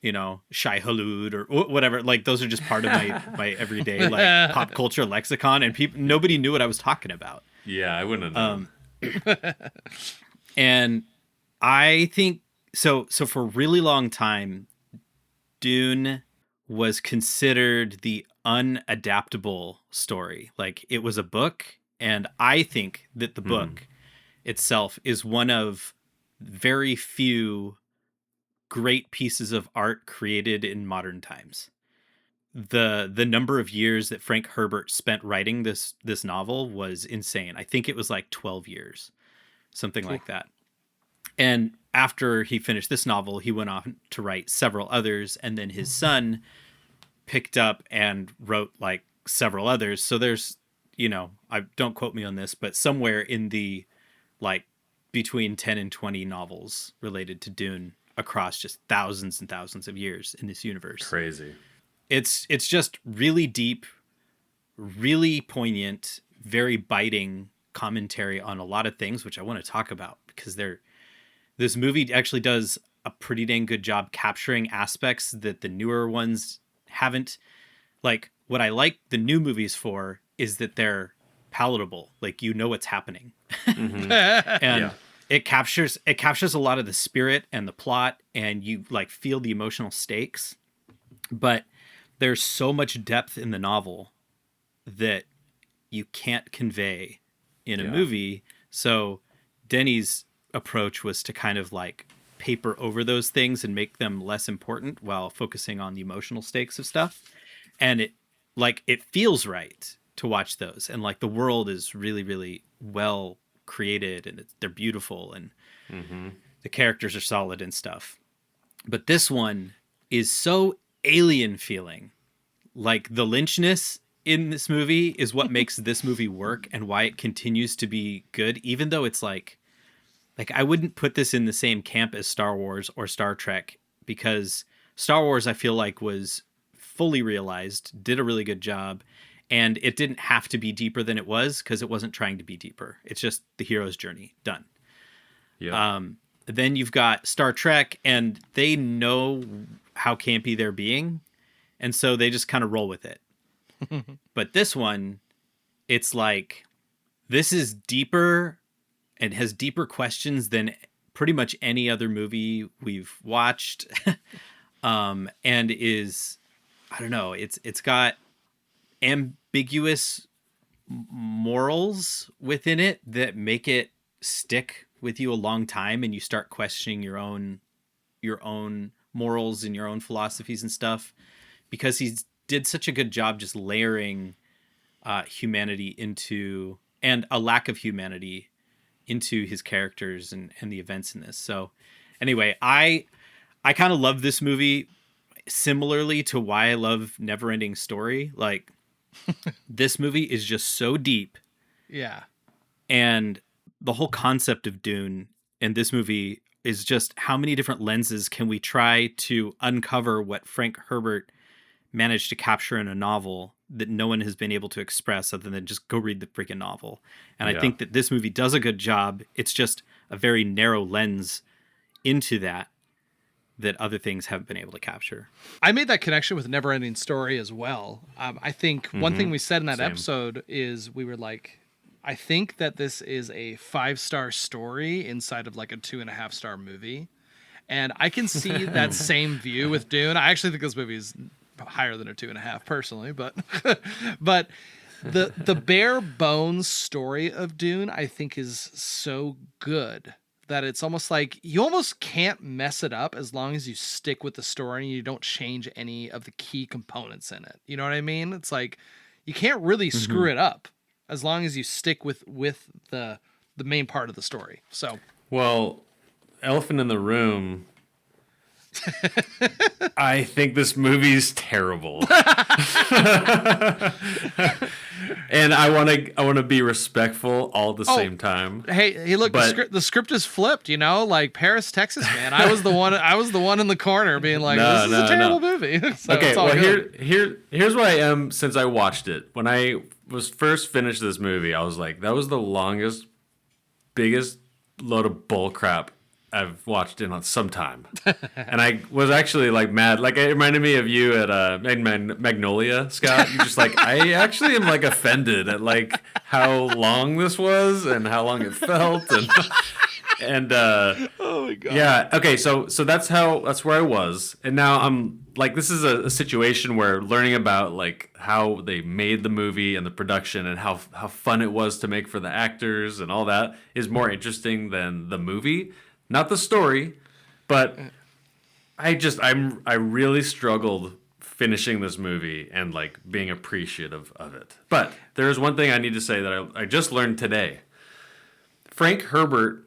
Shai Hulud, or whatever. Like those are just part of my everyday like pop culture lexicon, and nobody knew what I was talking about. Yeah, I wouldn't have known. And I think so for a really long time, Dune was considered the unadaptable story. Like it was a book, and I think that the book itself is one of very few great pieces of art created in modern times. The number of years that Frank Herbert spent writing this novel was insane. I think it was like 12 years, something like that. And after he finished this novel, he went on to write several others, and then his son picked up and wrote like several others. So there's, don't quote me on this, but somewhere in the like between 10 and 20 novels related to Dune across just thousands and thousands of years in this universe. Crazy. It's just really deep, really poignant, very biting commentary on a lot of things, which I want to talk about because this movie actually does a pretty dang good job capturing aspects that the newer ones haven't. Like what I like the new movies for is that they're palatable. Like what's happening. Mm-hmm. And it captures a lot of the spirit and the plot, and you like feel the emotional stakes. But there's so much depth in the novel that you can't convey in a movie. So Denny's approach was to kind of like paper over those things and make them less important while focusing on the emotional stakes of stuff. And it feels right to watch those. And like the world is really, really well created, and they're beautiful, and the characters are solid and stuff. But this one is so alien feeling. Like the Lynchness in this movie is what makes this movie work and why it continues to be good, even though it's like I wouldn't put this in the same camp as Star Wars or Star Trek, because Star Wars I feel like was fully realized, did a really good job, and it didn't have to be deeper than it was because it wasn't trying to be deeper. It's just the hero's journey done. Yeah. Then you've got Star Trek, and they know how campy they're being, and so they just kind of roll with it. But this one, it's like, this is deeper and has deeper questions than pretty much any other movie we've watched. And is, I don't know, it's got ambiguous morals within it that make it stick with you a long time, and you start questioning your own morals and your own philosophies and stuff, because he did such a good job just layering humanity into, and a lack of humanity into, his characters and the events in this. So anyway, I kind of love this movie similarly to why I love Neverending Story. Like, this movie is just so deep. Yeah. And the whole concept of Dune in this movie is just how many different lenses can we try to uncover what Frank Herbert managed to capture in a novel that no one has been able to express other than just go read the freaking novel. And I think that this movie does a good job. It's just a very narrow lens into that other things haven't been able to capture. I made that connection with Neverending Story as well. I think one thing we said in that episode is we were like, I think that this is a 5-star story inside of like a 2.5-star movie. And I can see that same view with Dune. I actually think this movie is higher than a 2.5 personally, but but the bare bones story of Dune, I think, is so good that it's almost like you almost can't mess it up as long as you stick with the story and you don't change any of the key components in it. You know what I mean? It's like you can't really screw it up as long as you stick with the main part of the story. So, well, elephant in the room. I think this movie's terrible. And I want to be respectful all at the same time. Hey, look, the script is flipped, you know, like Paris, Texas, man. I was the one in the corner being like, this is a terrible movie. So okay, it's all well, good. here's where I am since I watched it. When I was first finished this movie, I was like, that was the longest, biggest load of bull crap I've watched in some time. And I was actually like mad. Like, it reminded me of you at Magnolia, Scott. You're just like, I actually am like offended at like how long this was and how long it felt. And Oh my God. yeah. Okay. So that's where I was. And now I'm like, this is a situation where learning about like how they made the movie and the production and how fun it was to make for the actors and all that is more interesting than the movie. Not the story, but I really struggled finishing this movie and like being appreciative of it. But there is one thing I need to say that I just learned today. Frank Herbert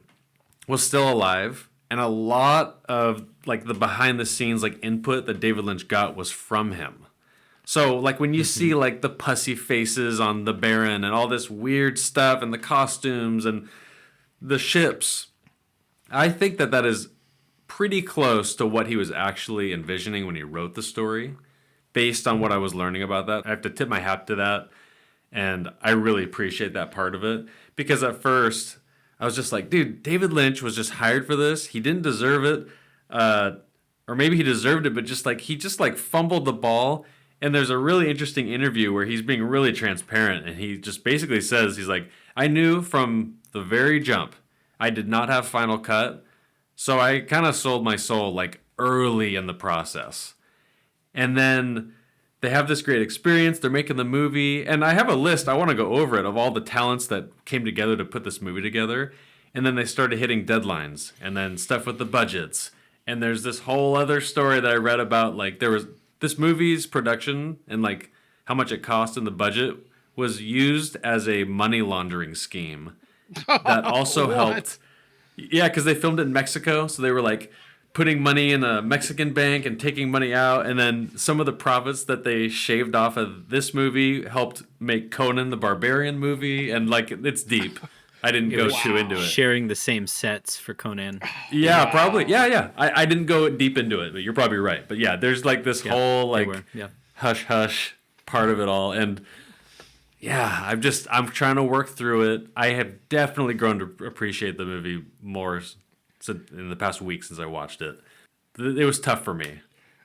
was still alive, and a lot of like the behind the scenes like input that David Lynch got was from him. So like when you see like the pussy faces on the Baron and all this weird stuff and the costumes and the ships, I think that is pretty close to what he was actually envisioning when he wrote the story, based on what I was learning about that. I have to tip my hat to that, and I really appreciate that part of it, because at first I was just like, dude, David Lynch was just hired for this. He didn't deserve it, or maybe he deserved it, but he just fumbled the ball. And there's a really interesting interview where he's being really transparent, and he just basically says, he's like, I knew from the very jump I did not have final cut, so I kind of sold my soul like early in the process. And then they have this great experience, they're making the movie, and I have a list, I want to go over it, of all the talents that came together to put this movie together. And then they started hitting deadlines, and then stuff with the budgets. And there's this whole other story that I read about, like there was this movie's production and like how much it cost and the budget was used as a money laundering scheme. That also helped. Yeah, because they filmed it in Mexico, so they were like putting money in a Mexican bank and taking money out, and then some of the profits that they shaved off of this movie helped make Conan the Barbarian movie, and like it's deep. I didn't go too into it. Sharing the same sets for Conan. Yeah, probably. Yeah. I didn't go deep into it, but you're probably right. But yeah, there's like this whole like hush hush part of it all, and yeah, I'm trying to work through it. I have definitely grown to appreciate the movie more in the past week since I watched it. It was tough for me.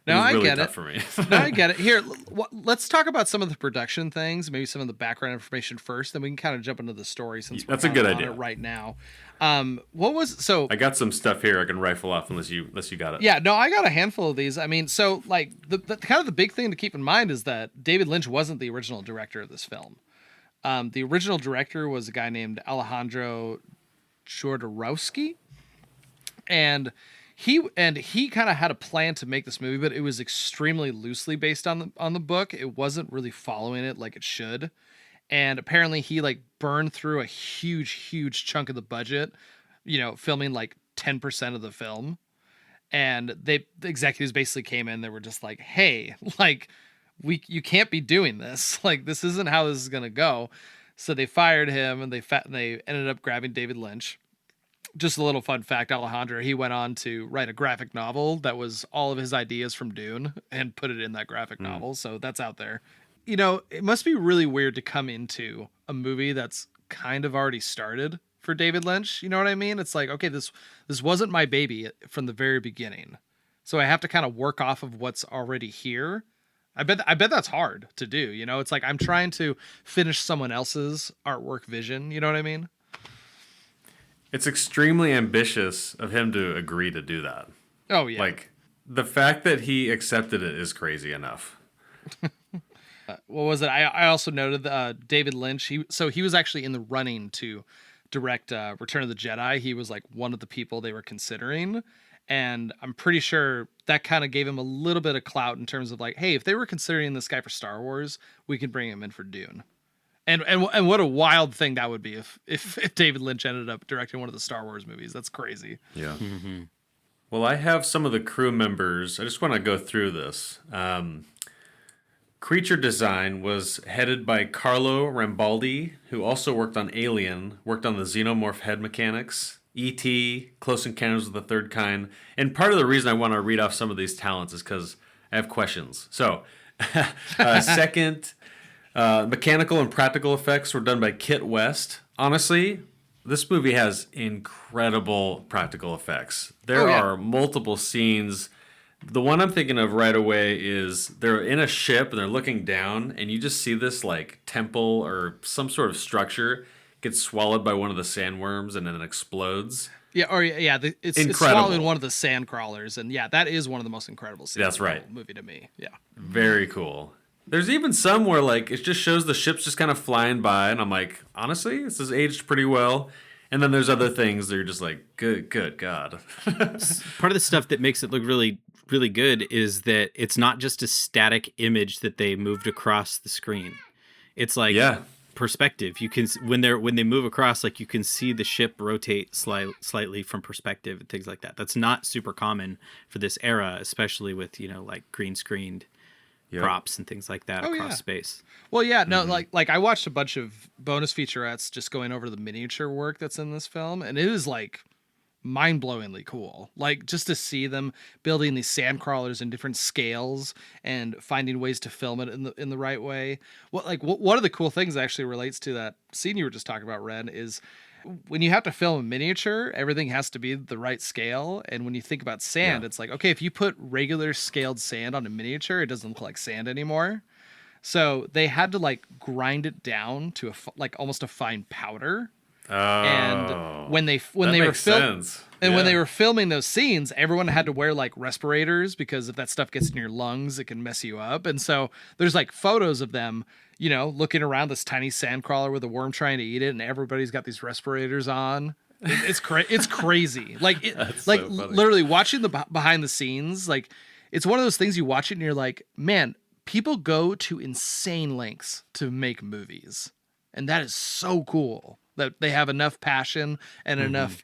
No, I really get tough it. For me. No, I get it. Here, let's talk about some of the production things, maybe some of the background information first, then we can kind of jump into the story since that's a good idea right now. I got some stuff here I can rifle off unless you got it. Yeah, no, I got a handful of these. I mean, so like the kind of the big thing to keep in mind is that David Lynch wasn't the original director of this film. The original director was a guy named Alejandro Jodorowsky, and he kind of had a plan to make this movie, but it was extremely loosely based on the book. It wasn't really following it like it should, and apparently he like burned through a huge chunk of the budget, filming like 10% of the film. And the executives basically came in. They were just like, "Hey, like, you can't be doing this. Like, this isn't how this is gonna go." So they fired him, and they ended up grabbing David Lynch. Just a little fun fact, Alejandro, he went on to write a graphic novel that was all of his ideas from Dune and put it in that graphic novel. So that's out there. It must be really weird to come into a movie that's kind of already started for David Lynch. You know what I mean? It's like, okay, this wasn't my baby from the very beginning. So I have to kind of work off of what's already here. I bet that's hard to do. It's like I'm trying to finish someone else's artwork vision. You know what I mean? It's extremely ambitious of him to agree to do that. Oh, yeah. Like, the fact that he accepted it is crazy enough. What was it? I also noted David Lynch. He was actually in the running to direct Return of the Jedi. He was like one of the people they were considering. And I'm pretty sure that kind of gave him a little bit of clout in terms of like, hey, if they were considering this guy for Star Wars, we could bring him in for Dune. And what a wild thing that would be if David Lynch ended up directing one of the Star Wars movies. That's crazy. Yeah. Mm-hmm. Well, I have some of the crew members. I just want to go through this. Creature design was headed by Carlo Rambaldi, who also worked on Alien, worked on the xenomorph head mechanics, E.T., Close Encounters of the Third Kind. And part of the reason I want to read off some of these talents is because I have questions. So, second... mechanical and practical effects were done by Kit West. Honestly, this movie has incredible practical effects. There are multiple scenes. The one I'm thinking of right away is they're in a ship and they're looking down, and you just see this like temple or some sort of structure get swallowed by one of the sandworms and then it explodes. Yeah, it's swallowing one of the sand crawlers, and that is one of the most incredible scenes. That's right. Of the movie to me. Yeah, very cool. There's even some where like it just shows the ships just kind of flying by, and I'm like, honestly, this is aged pretty well. And then there's other things that you're just like, good God. Part of the stuff that makes it look really, really good is that it's not just a static image that they moved across the screen. It's like perspective. You can when they move across, like you can see the ship rotate slightly from perspective and things like that. That's not super common for this era, especially with like green screened. Props and things like that across space. Well, yeah, no, like I watched a bunch of bonus featurettes just going over the miniature work that's in this film, and it is like mind-blowingly cool. Like just to see them building these sand crawlers in different scales and finding ways to film it in the right way. One of the cool things that actually relates to that scene you were just talking about, Ren, is when you have to film a miniature, everything has to be the right scale. And when you think about sand, it's like, okay, if you put regular scaled sand on a miniature, it doesn't look like sand anymore. So they had to like grind it down to almost a fine powder. Oh, and when they were filming those scenes, everyone had to wear like respirators because if that stuff gets in your lungs, it can mess you up. And so there's like photos of them, looking around this tiny sand crawler with a worm trying to eat it, and everybody's got these respirators on. It's crazy. Like literally watching the behind the scenes, like it's one of those things you watch it and you're like, man, people go to insane lengths to make movies, and that is so cool. That they have enough passion and enough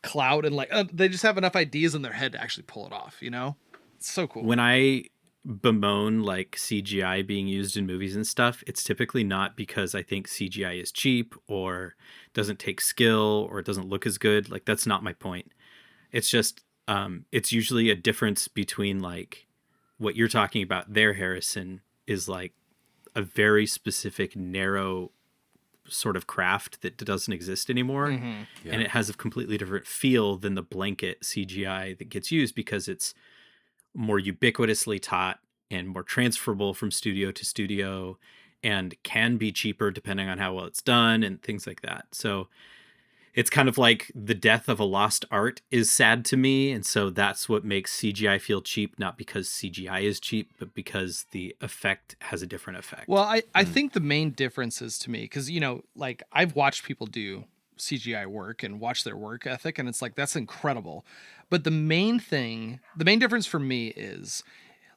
clout and they just have enough ideas in their head to actually pull it off. It's so cool. When I bemoan like CGI being used in movies and stuff, it's typically not because I think CGI is cheap or doesn't take skill or it doesn't look as good. Like that's not my point. It's just it's usually a difference between like what you're talking about there, Harrison, is like a very specific narrow sort of craft that doesn't exist anymore. And it has a completely different feel than the blanket CGI that gets used because it's more ubiquitously taught and more transferable from studio to studio and can be cheaper depending on how well it's done and things like that. So it's kind of like the death of a lost art is sad to me. And so that's what makes CGI feel cheap, not because CGI is cheap, but because the effect has a different effect. Well, I think the main difference is to me, because, like I've watched people do CGI work and watch their work ethic, and it's like, that's incredible. But the main difference for me is,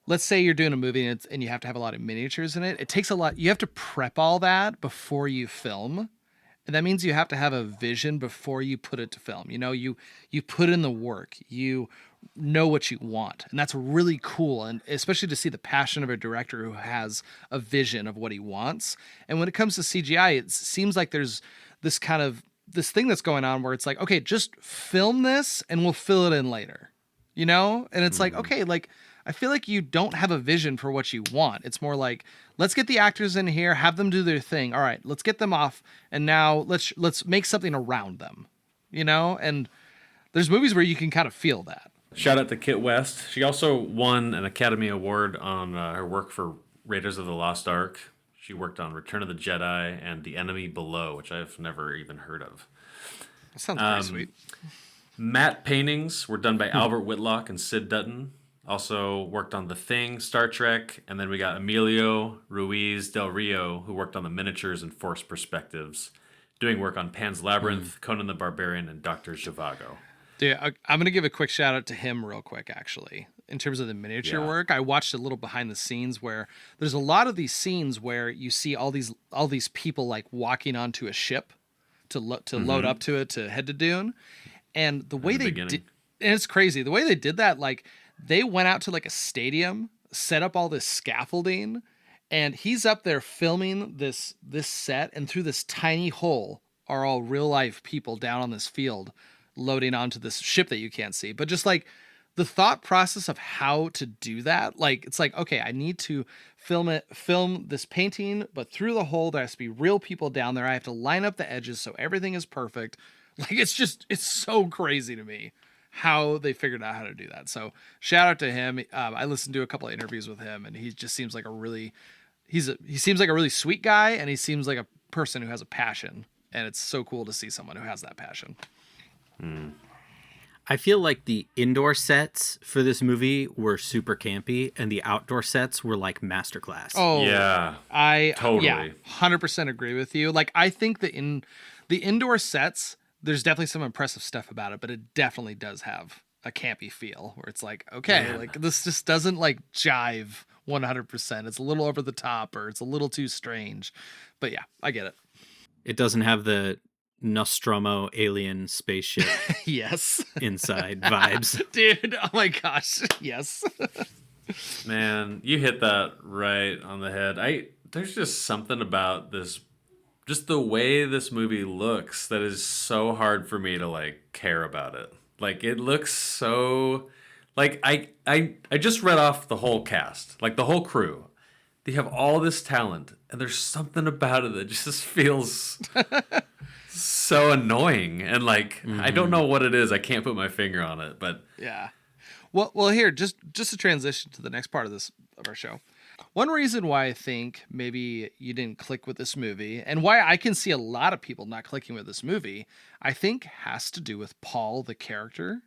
let's say you're doing a movie and you have to have a lot of miniatures in it. It takes a lot. You have to prep all that before you film. And that means you have to have a vision before you put it to film. You know, you put in the work, you know what you want. And that's really cool. And especially to see the passion of a director who has a vision of what he wants. And when it comes to CGI, it seems like there's this thing that's going on where it's like, okay, just film this and we'll fill it in later, you know? And it's like, okay, like, I feel like you don't have a vision for what you want. It's more like, let's get the actors in here, have them do their thing. All right, let's get them off, and now let's make something around them, you know? And there's movies where you can kind of feel that. Shout out to Kit West. She also won an Academy Award on her work for Raiders of the Lost Ark. She worked on Return of the Jedi and The Enemy Below, which I've never even heard of. That sounds pretty sweet. Matte paintings were done by Albert Whitlock and Sid Dutton. Also worked on The Thing, Star Trek, and then we got Emilio Ruiz del Rio, who worked on the miniatures and forced perspectives, doing work on Pan's Labyrinth, Conan the Barbarian, and Dr. Zhivago. Dude, I'm going to give a quick shout out to him real quick, actually. In terms of the miniature work, I watched a little behind the scenes where there's a lot of these scenes where you see all these people like walking onto a ship to load up to it to head to Dune. And the way they did, and it's crazy, the way they did that, like, they went out to like a stadium, set up all this scaffolding, and he's up there filming this set, and through this tiny hole are all real life people down on this field loading onto this ship that you can't see. But just like the thought process of how to do that, like, it's like, okay, I need to film this painting, but through the hole there has to be real people down there. I have to line up the edges so everything is perfect. Like, it's so crazy to me how they figured out how to do that. So shout out to him. I listened to a couple of interviews with him, and he just seems like he seems like a really sweet guy, and he seems like a person who has a passion, and it's so cool to see someone who has that passion. I feel like the indoor sets for this movie were super campy, and the outdoor sets were like masterclass. Oh yeah, I totally 100% agree with you. Like, I think the indoor sets, there's definitely some impressive stuff about it, but it definitely does have a campy feel where it's like, okay, like, this just doesn't like jive 100%. It's a little over the top, or it's a little too strange. But yeah, I get it. It doesn't have the Nostromo alien spaceship yes inside vibes. Dude, oh my gosh, yes. Man, you hit that right on the head. There's just something about this, just the way this movie looks, that is so hard for me to like care about it. Like, it looks so, like, I just read off the whole cast, like the whole crew. They have all this talent, and there's something about it that just feels so annoying. And like, I don't know what it is. I can't put my finger on it, but yeah. Well, here, just to transition to the next part of our show. One reason why I think maybe you didn't click with this movie, and why I can see a lot of people not clicking with this movie, I think has to do with Paul, the character.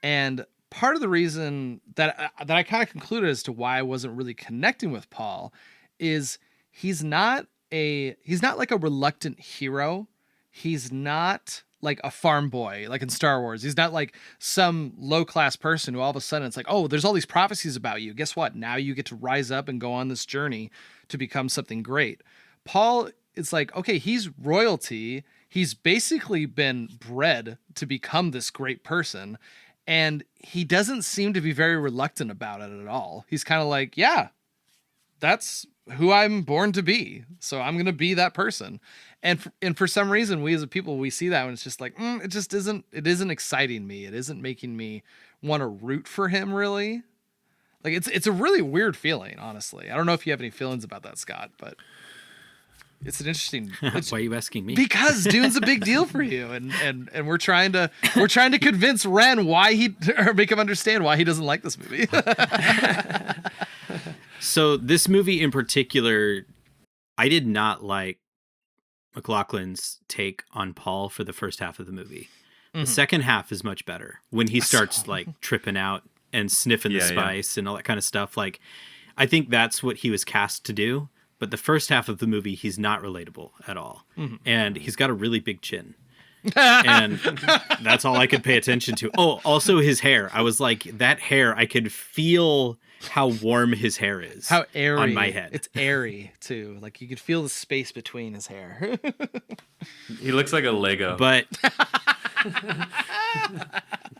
And part of the reason that I kind of concluded as to why I wasn't really connecting with Paul is he's not like a reluctant hero. He's not like a farm boy, like in Star Wars. He's not like some low-class person who all of a sudden it's like, oh, there's all these prophecies about you. Guess what? Now you get to rise up and go on this journey to become something great. Paul, it's like, okay, he's royalty. He's basically been bred to become this great person. And he doesn't seem to be very reluctant about it at all. He's kind of like, yeah, that's who I'm born to be. So I'm going to be that person. And for some reason, we as a people, we see that and it's just like, it isn't exciting me. It isn't making me want to root for him, really. Like, it's a really weird feeling, honestly. I don't know if you have any feelings about that, Scott, but it's an interesting. Why are you asking me? Because Dune's a big deal for you, and we're trying to convince Ren or make him understand why he doesn't like this movie. So this movie in particular, I did not like McLaughlin's take on Paul for the first half of the movie. The second half is much better when he starts like tripping out and sniffing the spice and all that kind of stuff. Like, I think that's what he was cast to do. But the first half of the movie, he's not relatable at all. And he's got a really big chin. And that's all I could pay attention to. Oh, also his hair. I was like, that hair, I could feel how warm his hair is. How airy. On my head. It's airy, too. Like, you could feel the space between his hair. He looks like a Lego. But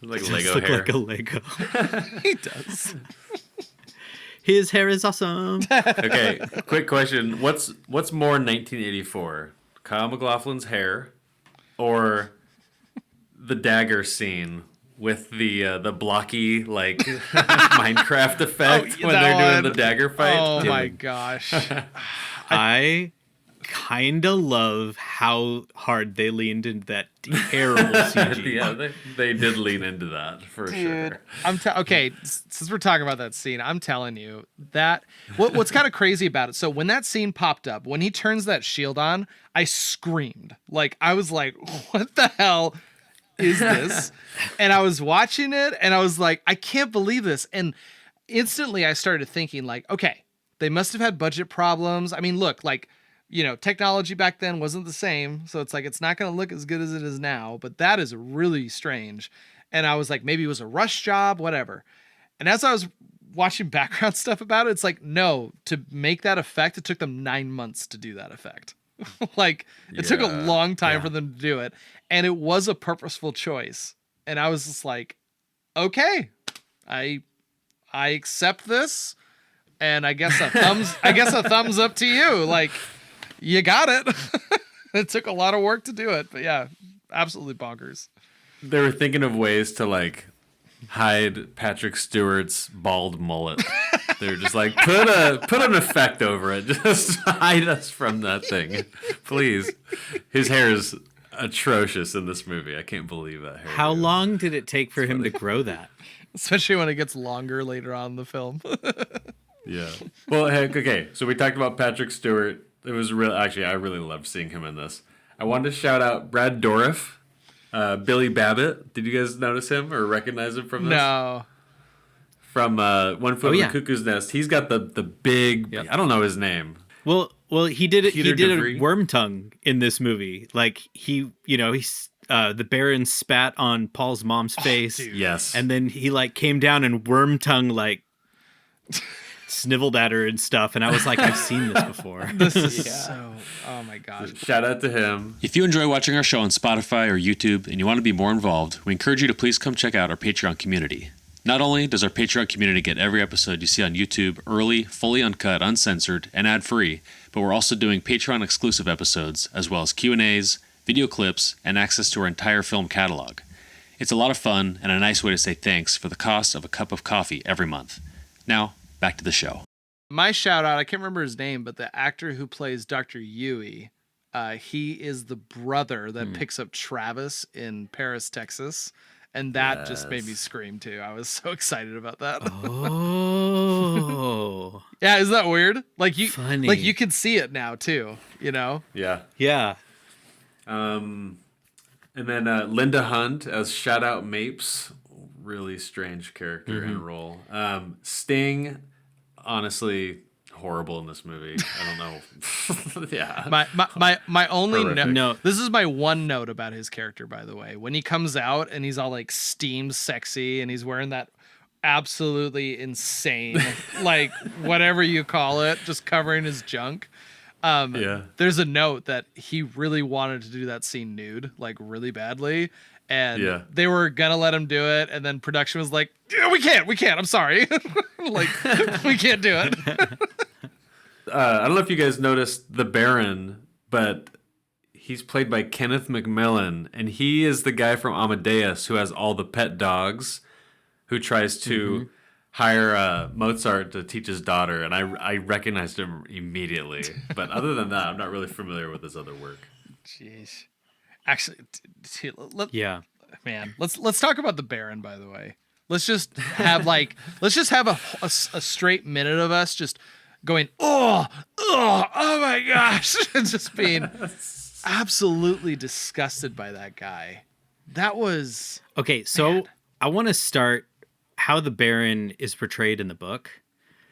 like does Lego look hair. like a Lego. He does. His hair is awesome. Okay, quick question. What's more 1984? Kyle MacLachlan's hair or the dagger scene with the blocky like Minecraft effect when they're doing the dagger fight? Oh Dude. my gosh. I kind of love how hard they leaned into that terrible CG. Yeah, they did lean into that for sure. Okay, since we're talking about that scene, I'm telling you that what's kind of crazy about it. So when that scene popped up, when he turns that shield on, I screamed. Like, I was like, what the hell is this? And I was watching it and I was like, I can't believe this. And instantly I started thinking like, okay, they must have had budget problems. I mean, look, like, technology back then wasn't the same. So it's like, it's not going to look as good as it is now, but that is really strange. And I was like, maybe it was a rush job, whatever. And as I was watching background stuff about it, it's like, no, to make that effect, it took them 9 months to do that effect. Like, it took a long time for them to do it. And it was a purposeful choice. And I was just like, okay, I accept this. And I guess a thumbs up to you. Like, you got it. It took a lot of work to do it, but yeah, absolutely bonkers. They were thinking of ways to like hide Patrick Stewart's bald mullet. They're just like, put an effect over it. Just hide us from that thing, please. His hair is atrocious in this movie. I can't believe that hair. How long did it take for him to grow that? Especially when it gets longer later on in the film. Yeah. Well, heck, okay. So we talked about Patrick Stewart. It was real. Actually, I really loved seeing him in this. I wanted to shout out Brad Dourif, Billy Babbitt. Did you guys notice him or recognize him from this? No. From One Foot in the Cuckoo's Nest. He's got the big. Yep. I don't know his name. Well, he did it. He did DeVries? a worm tongue in this movie. Like he's the Baron spat on Paul's mom's face. Yes, and then he like came down and worm tongue like. Sniveled at her and stuff, and I was like, I've seen this before. This is so. Oh my gosh! Shout out to him. If you enjoy watching our show on Spotify or YouTube and you want to be more involved, we encourage you to please come check out our Patreon community. Not only does our Patreon community get every episode you see on YouTube early, fully uncut, uncensored, and ad-free, but we're also doing Patreon-exclusive episodes, as well as Q&As, video clips, and access to our entire film catalog. It's a lot of fun and a nice way to say thanks for the cost of a cup of coffee every month. Now, back to the show. My shout out, I can't remember his name, but the actor who plays Dr. Yui, he is the brother that picks up Travis in Paris, Texas. And that just made me scream too. I was so excited about that. Oh. Yeah, isn't that weird? Like Funny. like you can see it now too, Yeah. Yeah. And then Linda Hunt as Shout Out Mapes. Really strange character and role. Sting, honestly, horrible in this movie. I don't know. Yeah. My only Horrific. note. This is my one note about his character, by the way. When he comes out and he's all like steamed sexy and he's wearing that absolutely insane, like whatever you call it, just covering his junk. There's a note that he really wanted to do that scene nude, like really badly. And they were gonna let him do it, and then production was like, yeah, we can't. I'm sorry. Like, we can't do it. I don't know if you guys noticed the Baron, but he's played by Kenneth McMillan, and he is the guy from Amadeus who has all the pet dogs, who tries to hire Mozart to teach his daughter, and I recognized him immediately. But other than that, I'm not really familiar with his other work. Jeez. Actually, man, let's talk about the Baron, by the way. Let's just have a straight minute of us just going, oh my gosh, and just being absolutely disgusted by that guy. That was okay. So I want to start how the Baron is portrayed in the book.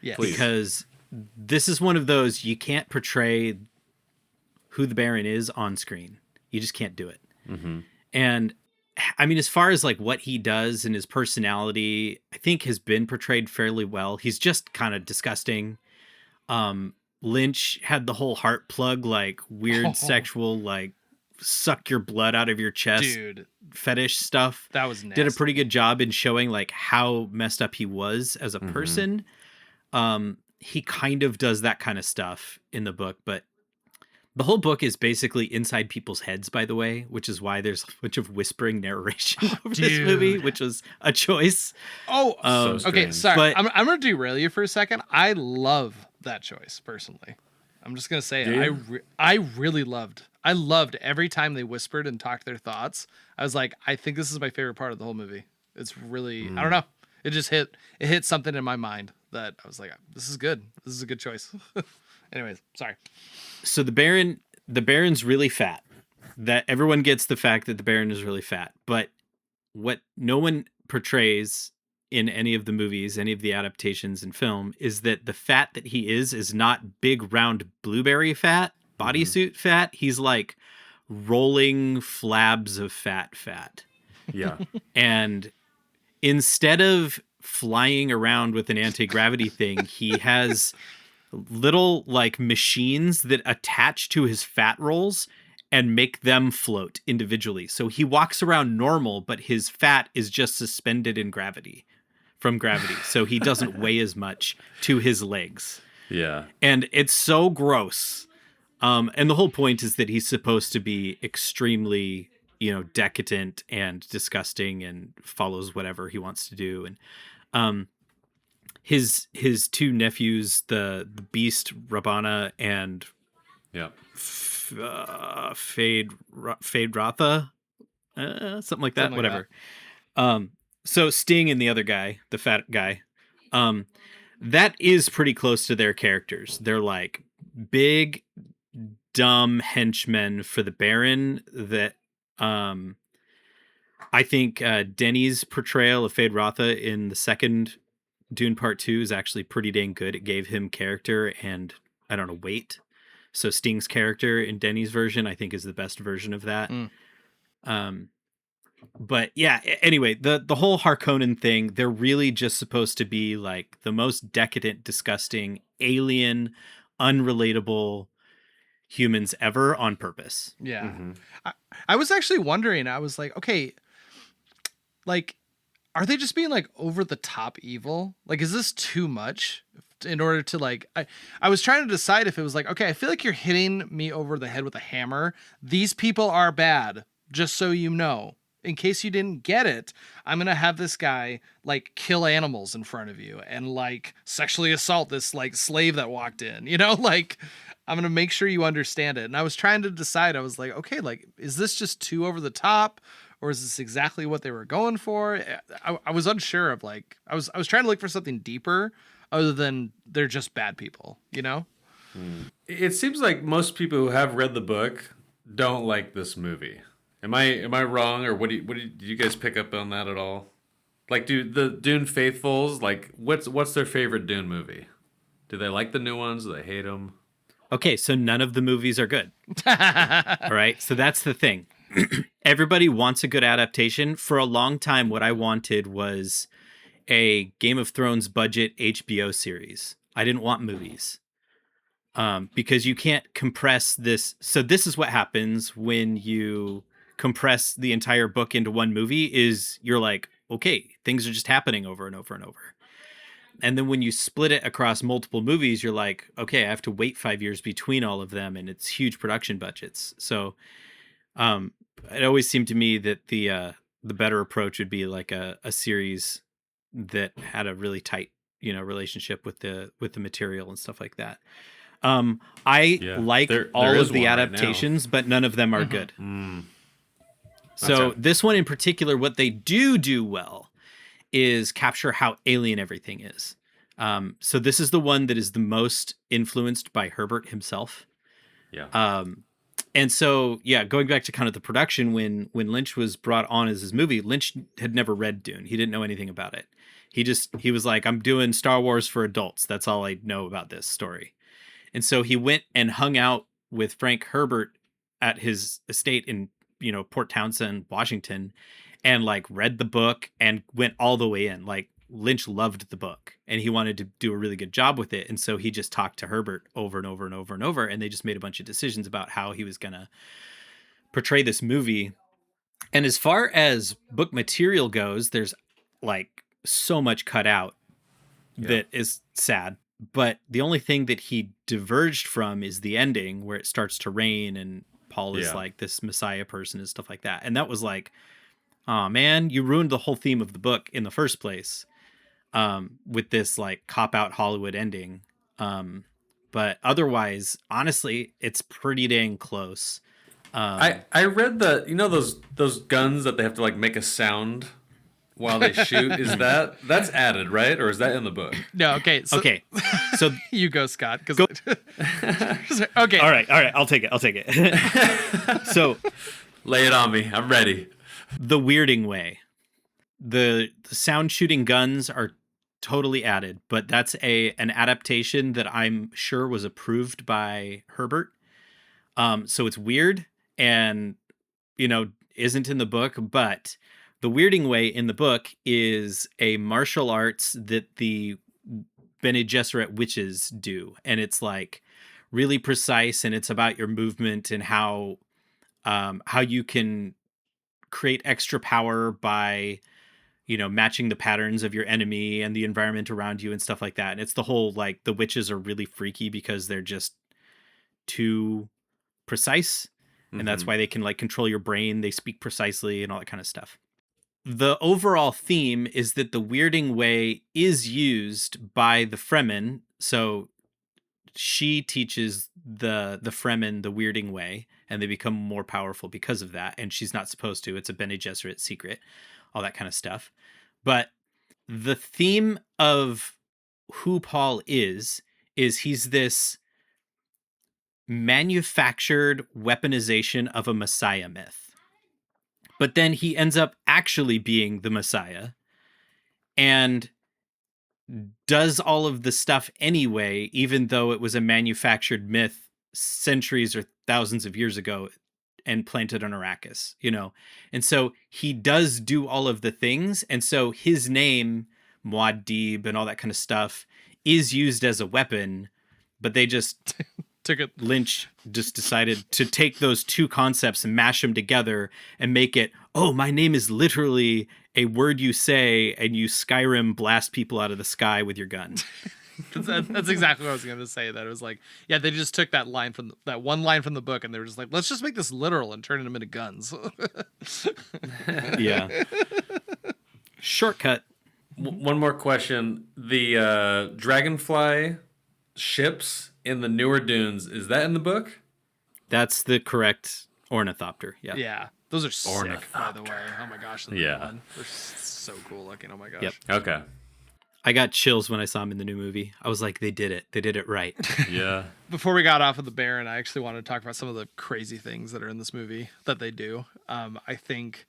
Yes. Because this is one of those, you can't portray who the Baron is on screen. You just can't do it. And I mean, as far as like what he does and his personality, I think has been portrayed fairly well. He's just kind of disgusting. Lynch had the whole heart plug, like weird sexual, like suck your blood out of your chest Dude, fetish stuff. that was nasty. Did a pretty good job in showing like how messed up he was as a person. He kind of does that kind of stuff in the book, but the whole book is basically inside people's heads, by the way, which is why there's a bunch of whispering narration over this movie, which was a choice. Oh, So okay. strange. Sorry, But- I'm going to derail you for a second. I love that choice personally. I'm just going to say it. I really loved. I loved every time they whispered and talked their thoughts. I was like, I think this is my favorite part of the whole movie. It's really, I don't know. It just hit something in my mind that I was like, this is good. This is a good choice. Anyways, sorry. So the Baron's really fat. That everyone gets the fact that the Baron is really fat, but what no one portrays in any of the movies, any of the adaptations in film, is that the fat that he is not big round blueberry fat, bodysuit fat. He's like rolling flabs of fat. Yeah. And instead of flying around with an anti-gravity thing, he has little like machines that attach to his fat rolls and make them float individually. So he walks around normal, but his fat is just suspended in gravity from gravity. So he doesn't weigh as much to his legs. Yeah. And it's so gross. And the whole point is that he's supposed to be extremely, decadent and disgusting and follows whatever he wants to do. And his two nephews, the Beast Rabana and Yeah. Fade Ratha, something like that. Something like whatever. So Sting and the other guy, the fat guy, that is pretty close to their characters. They're like big, dumb henchmen for the Baron that I think Denny's portrayal of Fade Ratha in the second Dune Part 2 is actually pretty dang good. It gave him character and, I don't know, weight. So Sting's character in Denny's version, I think, is the best version of that. But yeah, anyway, the whole Harkonnen thing, they're really just supposed to be like the most decadent, disgusting, alien, unrelatable humans ever on purpose. Yeah. I was actually wondering, I was like, okay, like, are they just being like over the top evil? Like, is this too much in order to like, I was trying to decide if it was like, okay, I feel like you're hitting me over the head with a hammer. These people are bad, just so you know. In case you didn't get it, I'm going to have this guy like kill animals in front of you and like sexually assault this like slave that walked in, like I'm going to make sure you understand it. And I was trying to decide, I was like, okay, like, is this just too over the top or is this exactly what they were going for? I was unsure of like, I was trying to look for something deeper other than they're just bad people, It seems like most people who have read the book don't like this movie. Am I wrong, or did you guys pick up on that at all? Like, do the Dune faithfuls, like, what's their favorite Dune movie? Do they like the new ones? Do they hate them? Okay, so none of the movies are good. All right, so that's the thing. Everybody wants a good adaptation. For a long time, what I wanted was a Game of Thrones budget HBO series. I didn't want movies. Because you can't compress this. So this is what happens when you compress the entire book into one movie is you're like, okay, things are just happening over and over and over. And then when you split it across multiple movies, you're like, okay, I have to wait 5 years between all of them, and it's huge production budgets. So it always seemed to me that the better approach would be like a series that had a really tight, relationship with the material and stuff like that. I like there all is of the one right now. adaptations, but none of them are good. So Okay. this one in particular, what they do well is capture how alien everything is. So this is the one that is the most influenced by Herbert himself. Yeah. And so, yeah, going back to kind of the production, when Lynch was brought on as his movie, Lynch had never read Dune. He didn't know anything about it. He was like, I'm doing Star Wars for adults. That's all I know about this story. And so he went and hung out with Frank Herbert at his estate in, Port Townsend, Washington, and like read the book and went all the way in. Like Lynch loved the book and he wanted to do a really good job with it. And so he just talked to Herbert over and over and over and over. And they just made a bunch of decisions about how he was going to portray this movie. And as far as book material goes, there's like so much cut out that is sad. But the only thing that he diverged from is the ending where it starts to rain and Paul is like this messiah person and stuff like that. And that was like, oh man, you ruined the whole theme of the book in the first place with this like cop out Hollywood ending. But otherwise, honestly, it's pretty dang close. I read those guns that they have to like make a sound while they shoot. Is that's added, right? Or is that in the book? No, okay. So you go, Scott. Go. Okay. All right. I'll take it. So lay it on me. I'm ready. The weirding way. The sound shooting guns are totally added, but that's an adaptation that I'm sure was approved by Herbert. So it's weird and isn't in the book, but the weirding way in the book is a martial arts that the Bene Gesserit witches do, and it's like really precise, and it's about your movement and how you can create extra power by matching the patterns of your enemy and the environment around you and stuff like that. And it's the whole like the witches are really freaky because they're just too precise, and that's why they can like control your brain. They speak precisely and all that kind of stuff. The overall theme is that the weirding way is used by the Fremen. So she teaches the Fremen the weirding way, and they become more powerful because of that. And she's not supposed to. It's a Bene Gesserit secret, all that kind of stuff. But the theme of who Paul is he's this manufactured weaponization of a messiah myth. But then he ends up actually being the messiah and does all of the stuff anyway, even though it was a manufactured myth centuries or thousands of years ago and planted on Arrakis, And so he does do all of the things. And so his name, Muad'Dib and all that kind of stuff, is used as a weapon, but they just... Lynch just decided to take those two concepts and mash them together and make it, my name is literally a word you say and you Skyrim blast people out of the sky with your gun. That's exactly what I was going to say. That it was like, yeah, they just took that one line from the book and they were just like, let's just make this literal and turn them into guns. Yeah. Shortcut. One more question. The Dragonfly ships in the newer Dunes, is that in the book? That's the correct ornithopter. Yeah. Yeah. Those are sick, by the way. Oh my gosh. Yeah. They're so cool looking. Oh my gosh. Yep. Okay. I got chills when I saw him in the new movie. I was like, they did it. They did it right. Yeah. Before we got off of the Baron, I actually wanted to talk about some of the crazy things that are in this movie that they do. I think,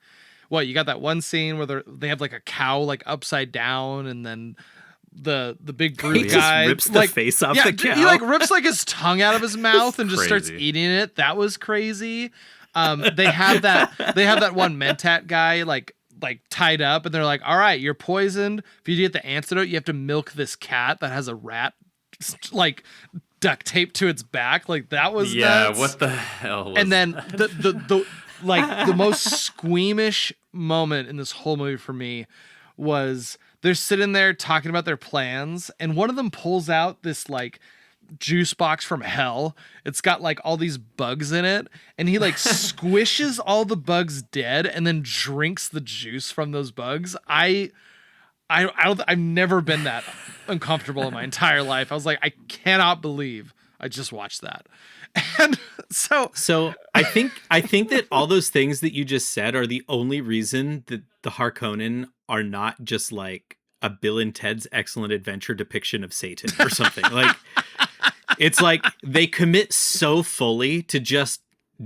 you got that one scene where they have like a cow like upside down, and then the big brute guy rips the face off the cow. He like rips like his tongue out of his mouth and just starts eating it. That was crazy. They have that one Mentat guy like tied up, and they're like, all right, you're poisoned. If you get the antidote, you have to milk this cat that has a rat like duct taped to its back. Like that was nuts. What the hell was and then the like the most squeamish moment in this whole movie for me was they're sitting there talking about their plans, and one of them pulls out this like juice box from hell. It's got like all these bugs in it, and he like squishes all the bugs dead and then drinks the juice from those bugs. I've never been that uncomfortable in my entire life. I was like, I cannot believe I just watched that. And so I think that all those things that you just said are the only reason that the Harkonnen are not just like a Bill and Ted's Excellent Adventure depiction of Satan or something. Like it's like they commit so fully to just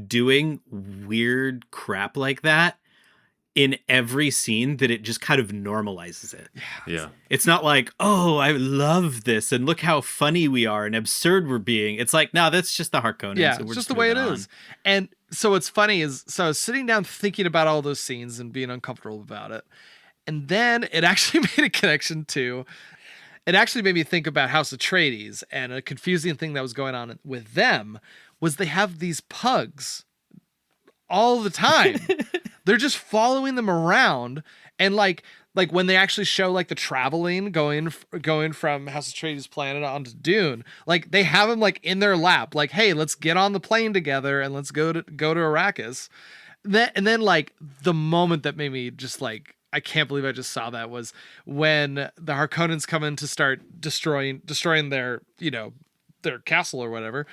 doing weird crap like that in every scene that it just kind of normalizes it. Yeah. It's not like, oh, I love this and look how funny we are and absurd we're being. It's like, no, that's just the Harkonnens. Yeah, so it's just the way it is. And So what's funny is, so I was sitting down thinking about all those scenes and being uncomfortable about it. And then it actually made a connection to, it actually made me think about House Atreides, and a confusing thing that was going on with them was they have these pugs all the time. They're just following them around, and like when they actually show like the traveling going from House Atreides planet onto Dune, like they have them like in their lap, like, hey, let's get on the plane together and let's go to Arrakis. And then like the moment that made me just like, I can't believe I just saw that, was when the Harkonnens come in to start destroying their, you know, their castle or whatever.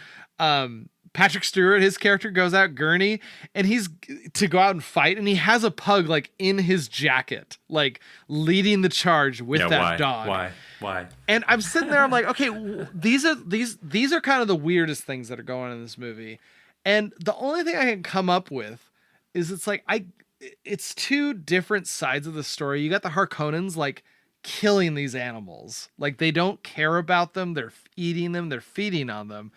Patrick Stewart, his character, goes out, Gurney, and he's to go out and fight, and he has a pug like in his jacket, like leading the charge with that dog. Why? And I'm sitting there, I'm like, okay, these are kind of the weirdest things that are going on in this movie. And the only thing I can come up with is it's two different sides of the story. You got the Harkonnens like killing these animals. Like they don't care about them. They're eating them. They're feeding on them.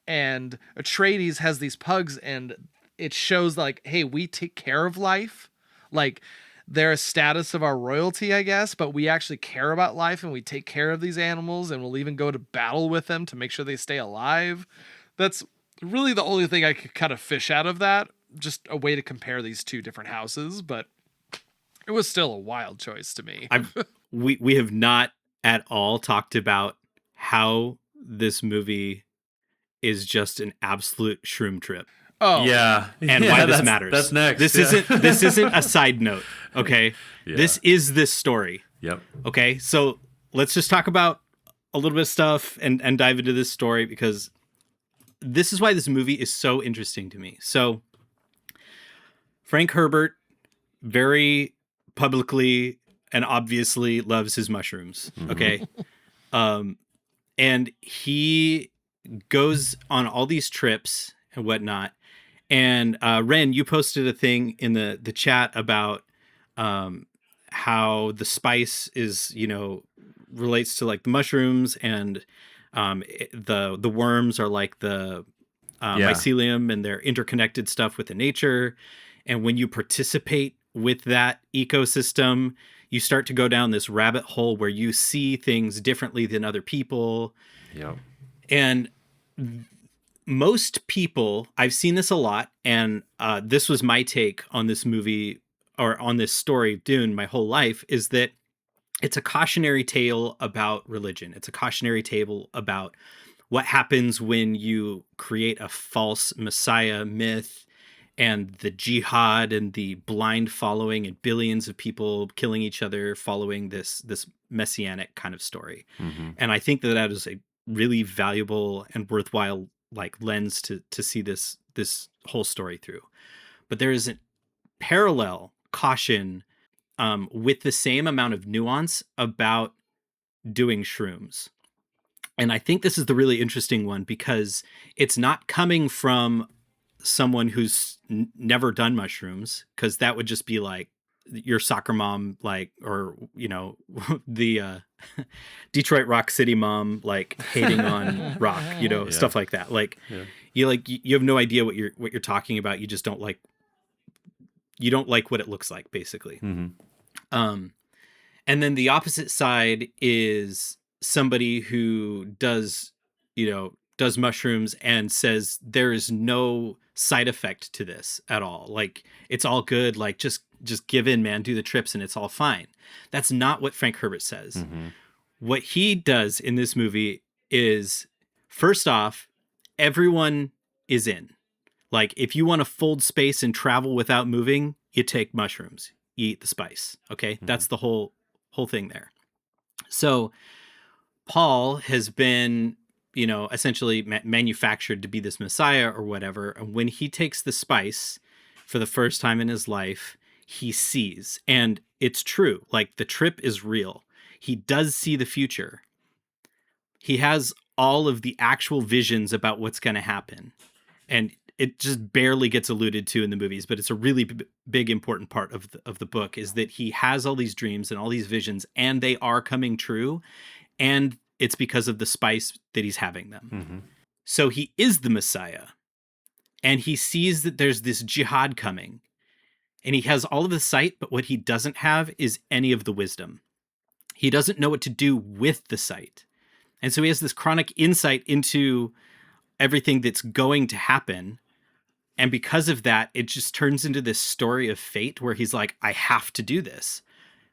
And Atreides has these pugs, and it shows like, hey, we take care of life. Like they're a status of our royalty, I guess, but we actually care about life, and we take care of these animals, and we'll even go to battle with them to make sure they stay alive. That's really the only thing I could kind of fish out of that. Just a way to compare these two different houses, but it was still a wild choice to me. We have not at all talked about how this movie is just an absolute shroom trip. Oh yeah, and why this matters. That's next. This isn't a side note. Okay, Yeah. This is this story. Yep. Okay, so let's just talk about a little bit of stuff and dive into this story, because this is why this movie is so interesting to me. So Frank Herbert very publicly and obviously loves his mushrooms. Okay. And he goes on all these trips and whatnot. And Ren, you posted a thing in the chat about how the spice is, you know, relates to like the mushrooms, and the worms are like the mycelium, and they're interconnected stuff with the nature. And when you participate with that ecosystem, you start to go down this rabbit hole where you see things differently than other people. Yep. And most people, I've seen this a lot, and this was my take on this movie, or on this story of Dune my whole life, is that it's a cautionary tale about religion. It's a cautionary tale about what happens when you create a false messiah myth, and the jihad and the blind following, and billions of people killing each other following this messianic kind of story. And I think that is a really valuable and worthwhile like lens to see this whole story through. But there is a parallel caution with the same amount of nuance about doing shrooms. And I think this is the really interesting one, because it's not coming from someone who's never done mushrooms, because that would just be like your soccer mom, like, or, you know, the Detroit Rock City mom, like hating on rock, you know, stuff like that. Like, you have no idea what you're talking about. You just don't like what it looks like, basically. And then the opposite side is somebody who does mushrooms and says there is no side effect to this at all. Like, it's all good. Like, just give in, man, do the trips and it's all fine. That's not what Frank Herbert says. What he does in this movie is, first off, everyone is in. Like, if you want to fold space and travel without moving, you take mushrooms, you eat the spice. Okay. That's the whole thing there. So Paul has been, you know, essentially manufactured to be this messiah or whatever. And when he takes the spice for the first time in his life, he sees, and it's true. Like, the trip is real. He does see the future. He has all of the actual visions about what's going to happen. And it just barely gets alluded to in the movies, but it's a really big, important part of the book, is that he has all these dreams and all these visions, and they are coming true. And it's because of the spice that he's having them. So he is the Messiah. and he sees that there's this jihad coming, and he has all of the sight, but what he doesn't have is any of the wisdom. He doesn't know what to do with the sight. And so he has this chronic insight into everything that's going to happen. And because of that, it just turns into this story of fate where he's like, I have to do this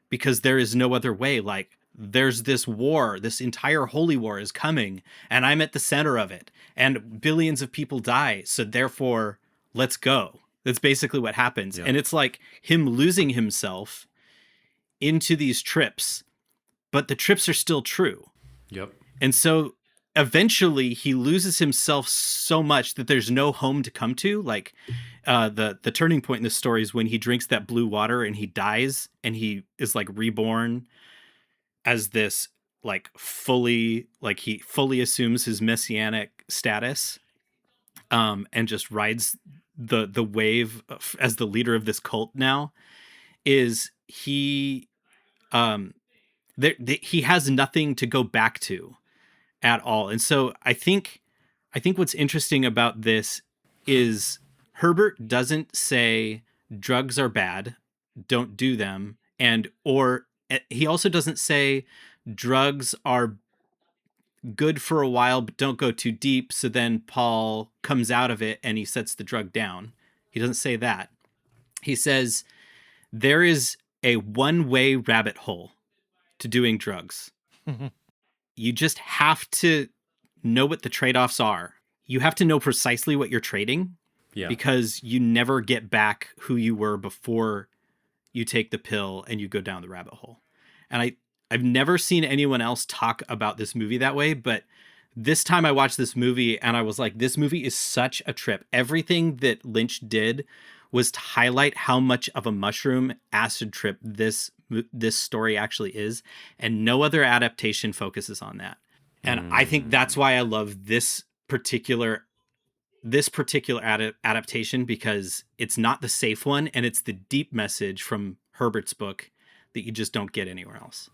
because there is no other way. Like, there's this war, this entire holy war is coming, and I'm at the center of it, and billions of people die. So therefore, let's go. That's basically what happens. Yeah. And it's like him losing himself into these trips, but the trips are still true. Yep. And so eventually he loses himself so much that there's no home to come to. Like the turning point in the story is when he drinks that blue water and he dies, and he is like reborn as this like he fully assumes his messianic status, and just rides the wave as the leader of this cult. Now is he he has nothing to go back to at all. And so I think what's interesting about this is Herbert doesn't say drugs are bad, don't do them, or he also doesn't say drugs are good for a while but don't go too deep, so then Paul comes out of it and he sets the drug down. He doesn't say that. He says there is a one-way rabbit hole to doing drugs. You just have to know what the trade-offs are. You have to know precisely what you're trading, because you never get back who you were before you take the pill and you go down the rabbit hole. And I've never seen anyone else talk about this movie that way, but this time I watched this movie and I was like, this movie is such a trip. Everything that Lynch did was to highlight how much of a mushroom acid trip this story actually is, and no other adaptation focuses on that. And I think that's why I love this particular adaptation, because it's not the safe one, and it's the deep message from Herbert's book that you just don't get anywhere else.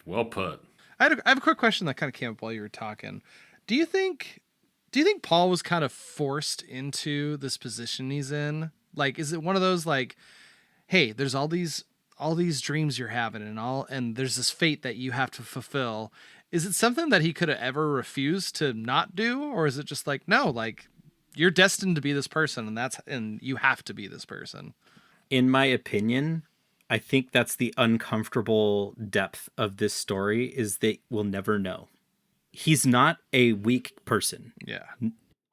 Well put. I have a quick question that kind of came up while you were talking. Do you think Paul was kind of forced into this position he's in? Like, is it one of those like, hey, there's all these dreams you're having and there's this fate that you have to fulfill. Is it something that he could have ever refused to not do? Or is it just like, no, like you're destined to be this person and you have to be this person? In my opinion, I think that's the uncomfortable depth of this story, is that we'll never know. He's not a weak person. Yeah.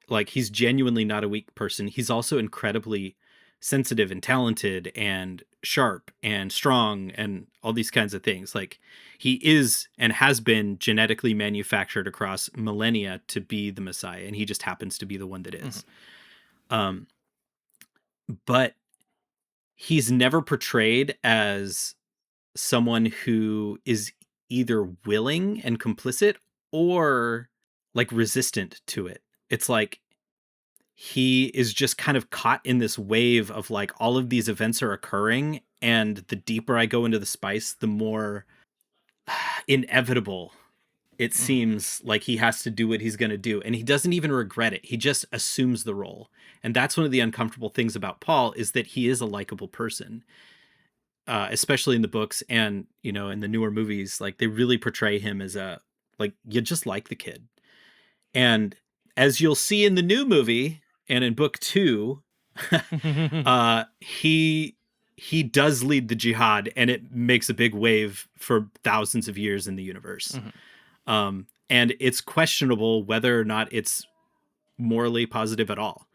Like, he's genuinely not a weak person. He's also incredibly sensitive and talented and sharp and strong and all these kinds of things. Like, he is and has been genetically manufactured across millennia to be the Messiah, and he just happens to be the one that is. But he's never portrayed as someone who is either willing and complicit or like resistant to it. It's like he is just kind of caught in this wave of like all of these events are occurring, and the deeper I go into the spice, the more inevitable it seems like he has to do what he's going to do, and he doesn't even regret it. He just assumes the role. And that's one of the uncomfortable things about Paul, is that he is a likable person, especially in the books and, you know, in the newer movies. Like, they really portray him as you just like the kid. And as you'll see in the new movie and in book 2, he does lead the jihad, and it makes a big wave for thousands of years in the universe. And it's questionable whether or not it's morally positive at all.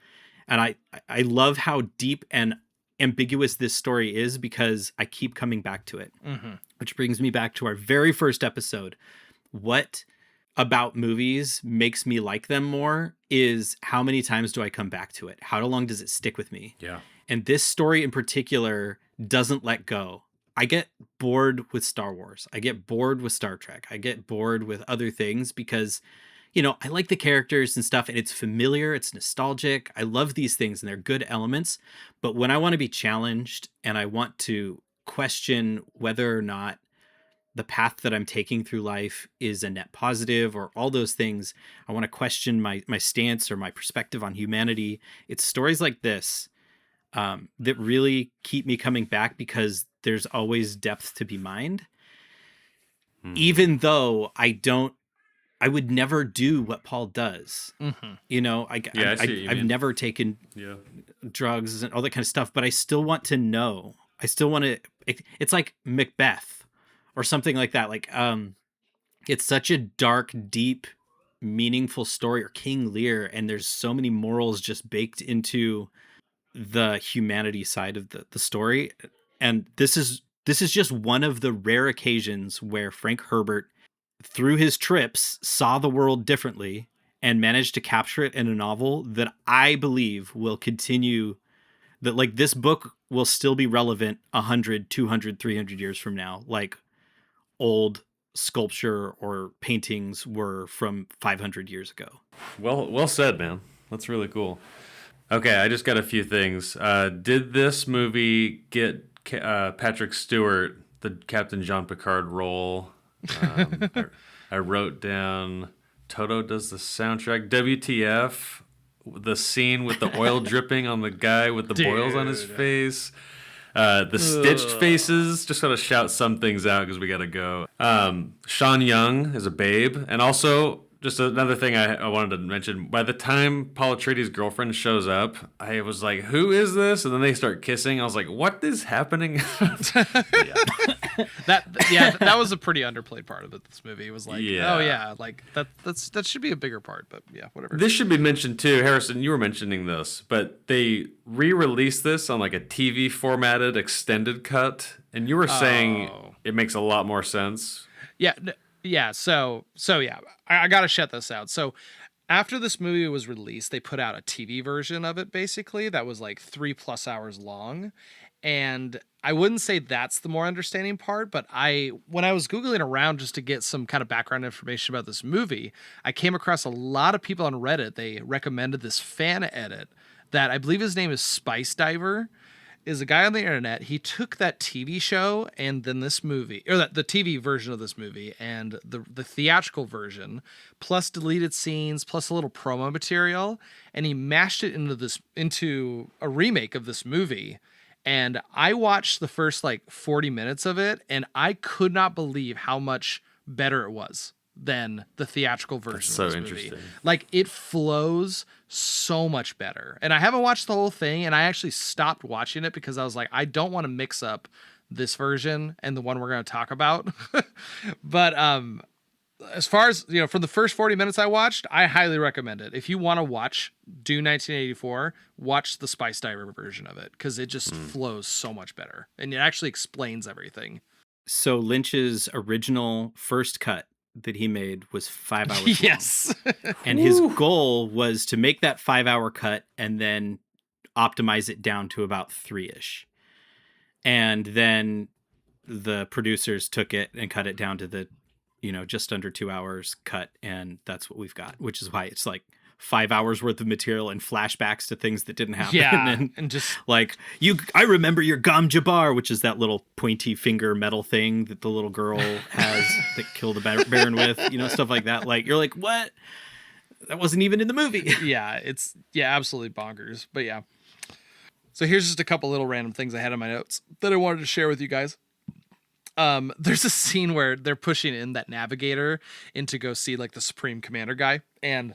And I love how deep and ambiguous this story is, because I keep coming back to it, which brings me back to our very first episode. What about movies makes me like them more is how many times do I come back to it? How long does it stick with me? Yeah. And this story in particular doesn't let go. I get bored with Star Wars. I get bored with Star Trek. I get bored with other things because, you know, I like the characters and stuff, and it's familiar, it's nostalgic. I love these things and they're good elements. But when I want to be challenged and I want to question whether or not the path that I'm taking through life is a net positive or all those things. I want to question my stance or my perspective on humanity. It's stories like this that really keep me coming back because there's always depth to be mined. Even though I would never do what Paul does. Mm-hmm. You know, I've never taken drugs and all that kind of stuff, but I still want to know. I still want to, it's like Macbeth or something like that. Like, it's such a dark, deep, meaningful story, or King Lear. And there's so many morals just baked into the humanity side of the story. And this is just one of the rare occasions where Frank Herbert, through his trips, saw the world differently and managed to capture it in a novel that I believe will continue, that like this book will still be relevant 100, 200, 300 years from now, like old sculpture or paintings were from 500 years ago. Well said, man. That's really cool. Okay, I just got a few things. Did this movie get Patrick Stewart, the Captain Jean Picard role? I wrote down Toto does the soundtrack. WTF, the scene with the oil dripping on the guy with the boils on his face. The stitched faces. Just gotta shout some things out because we gotta go. Sean Young is a babe, and also just another thing I wanted to mention. By the time Paul Atreides' girlfriend shows up, I was like, "Who is this?" And then they start kissing. I was like, "What is happening?" That was a pretty underplayed part of it. This movie it was like, Yeah. oh yeah, like that should be a bigger part. But yeah, whatever. This should be mentioned too, Harrison. You were mentioning this, but they re-released this on like a TV formatted extended cut, and you were saying it makes a lot more sense. Yeah. So yeah, I gotta shut this out. So after this movie was released, they put out a TV version of it basically that was like 3+ hours long. And I wouldn't say that's the more understanding part, but when I was Googling around just to get some kind of background information about this movie, I came across a lot of people on Reddit. They recommended this fan edit that I believe his name is Spice Diver, is a guy on the internet. He took that TV show and then this movie, or the TV version of this movie and the theatrical version, plus deleted scenes, plus a little promo material, and he mashed it into a remake of this movie. And I watched the first like 40 minutes of it, and I could not believe how much better it was than the theatrical version of this movie. Like, it flows so much better. And I haven't watched the whole thing, and I actually stopped watching it because I was like, I don't want to mix up this version and the one we're going to talk about. But as far as, from the first 40 minutes I watched, I highly recommend it. If you want to watch Dune 1984, watch the Spice Diver version of it because it just flows so much better. And it actually explains everything. So Lynch's original first cut that he made was 5 hours long. Yes. And his goal was to make that 5-hour cut and then optimize it down to about 3-ish. And then the producers took it and cut it down to the just under 2 hours cut, and that's what we've got, which is why it's like 5 hours worth of material and flashbacks to things that didn't happen. Yeah, and just like I remember your Gom Jabbar, which is that little pointy finger metal thing that the little girl has that killed the Baron with, stuff like that. Like, you're like, what? That wasn't even in the movie. Yeah, it's absolutely bonkers. But yeah. So here's just a couple little random things I had in my notes that I wanted to share with you guys. There's a scene where they're pushing in that navigator in to go see like the Supreme Commander guy. And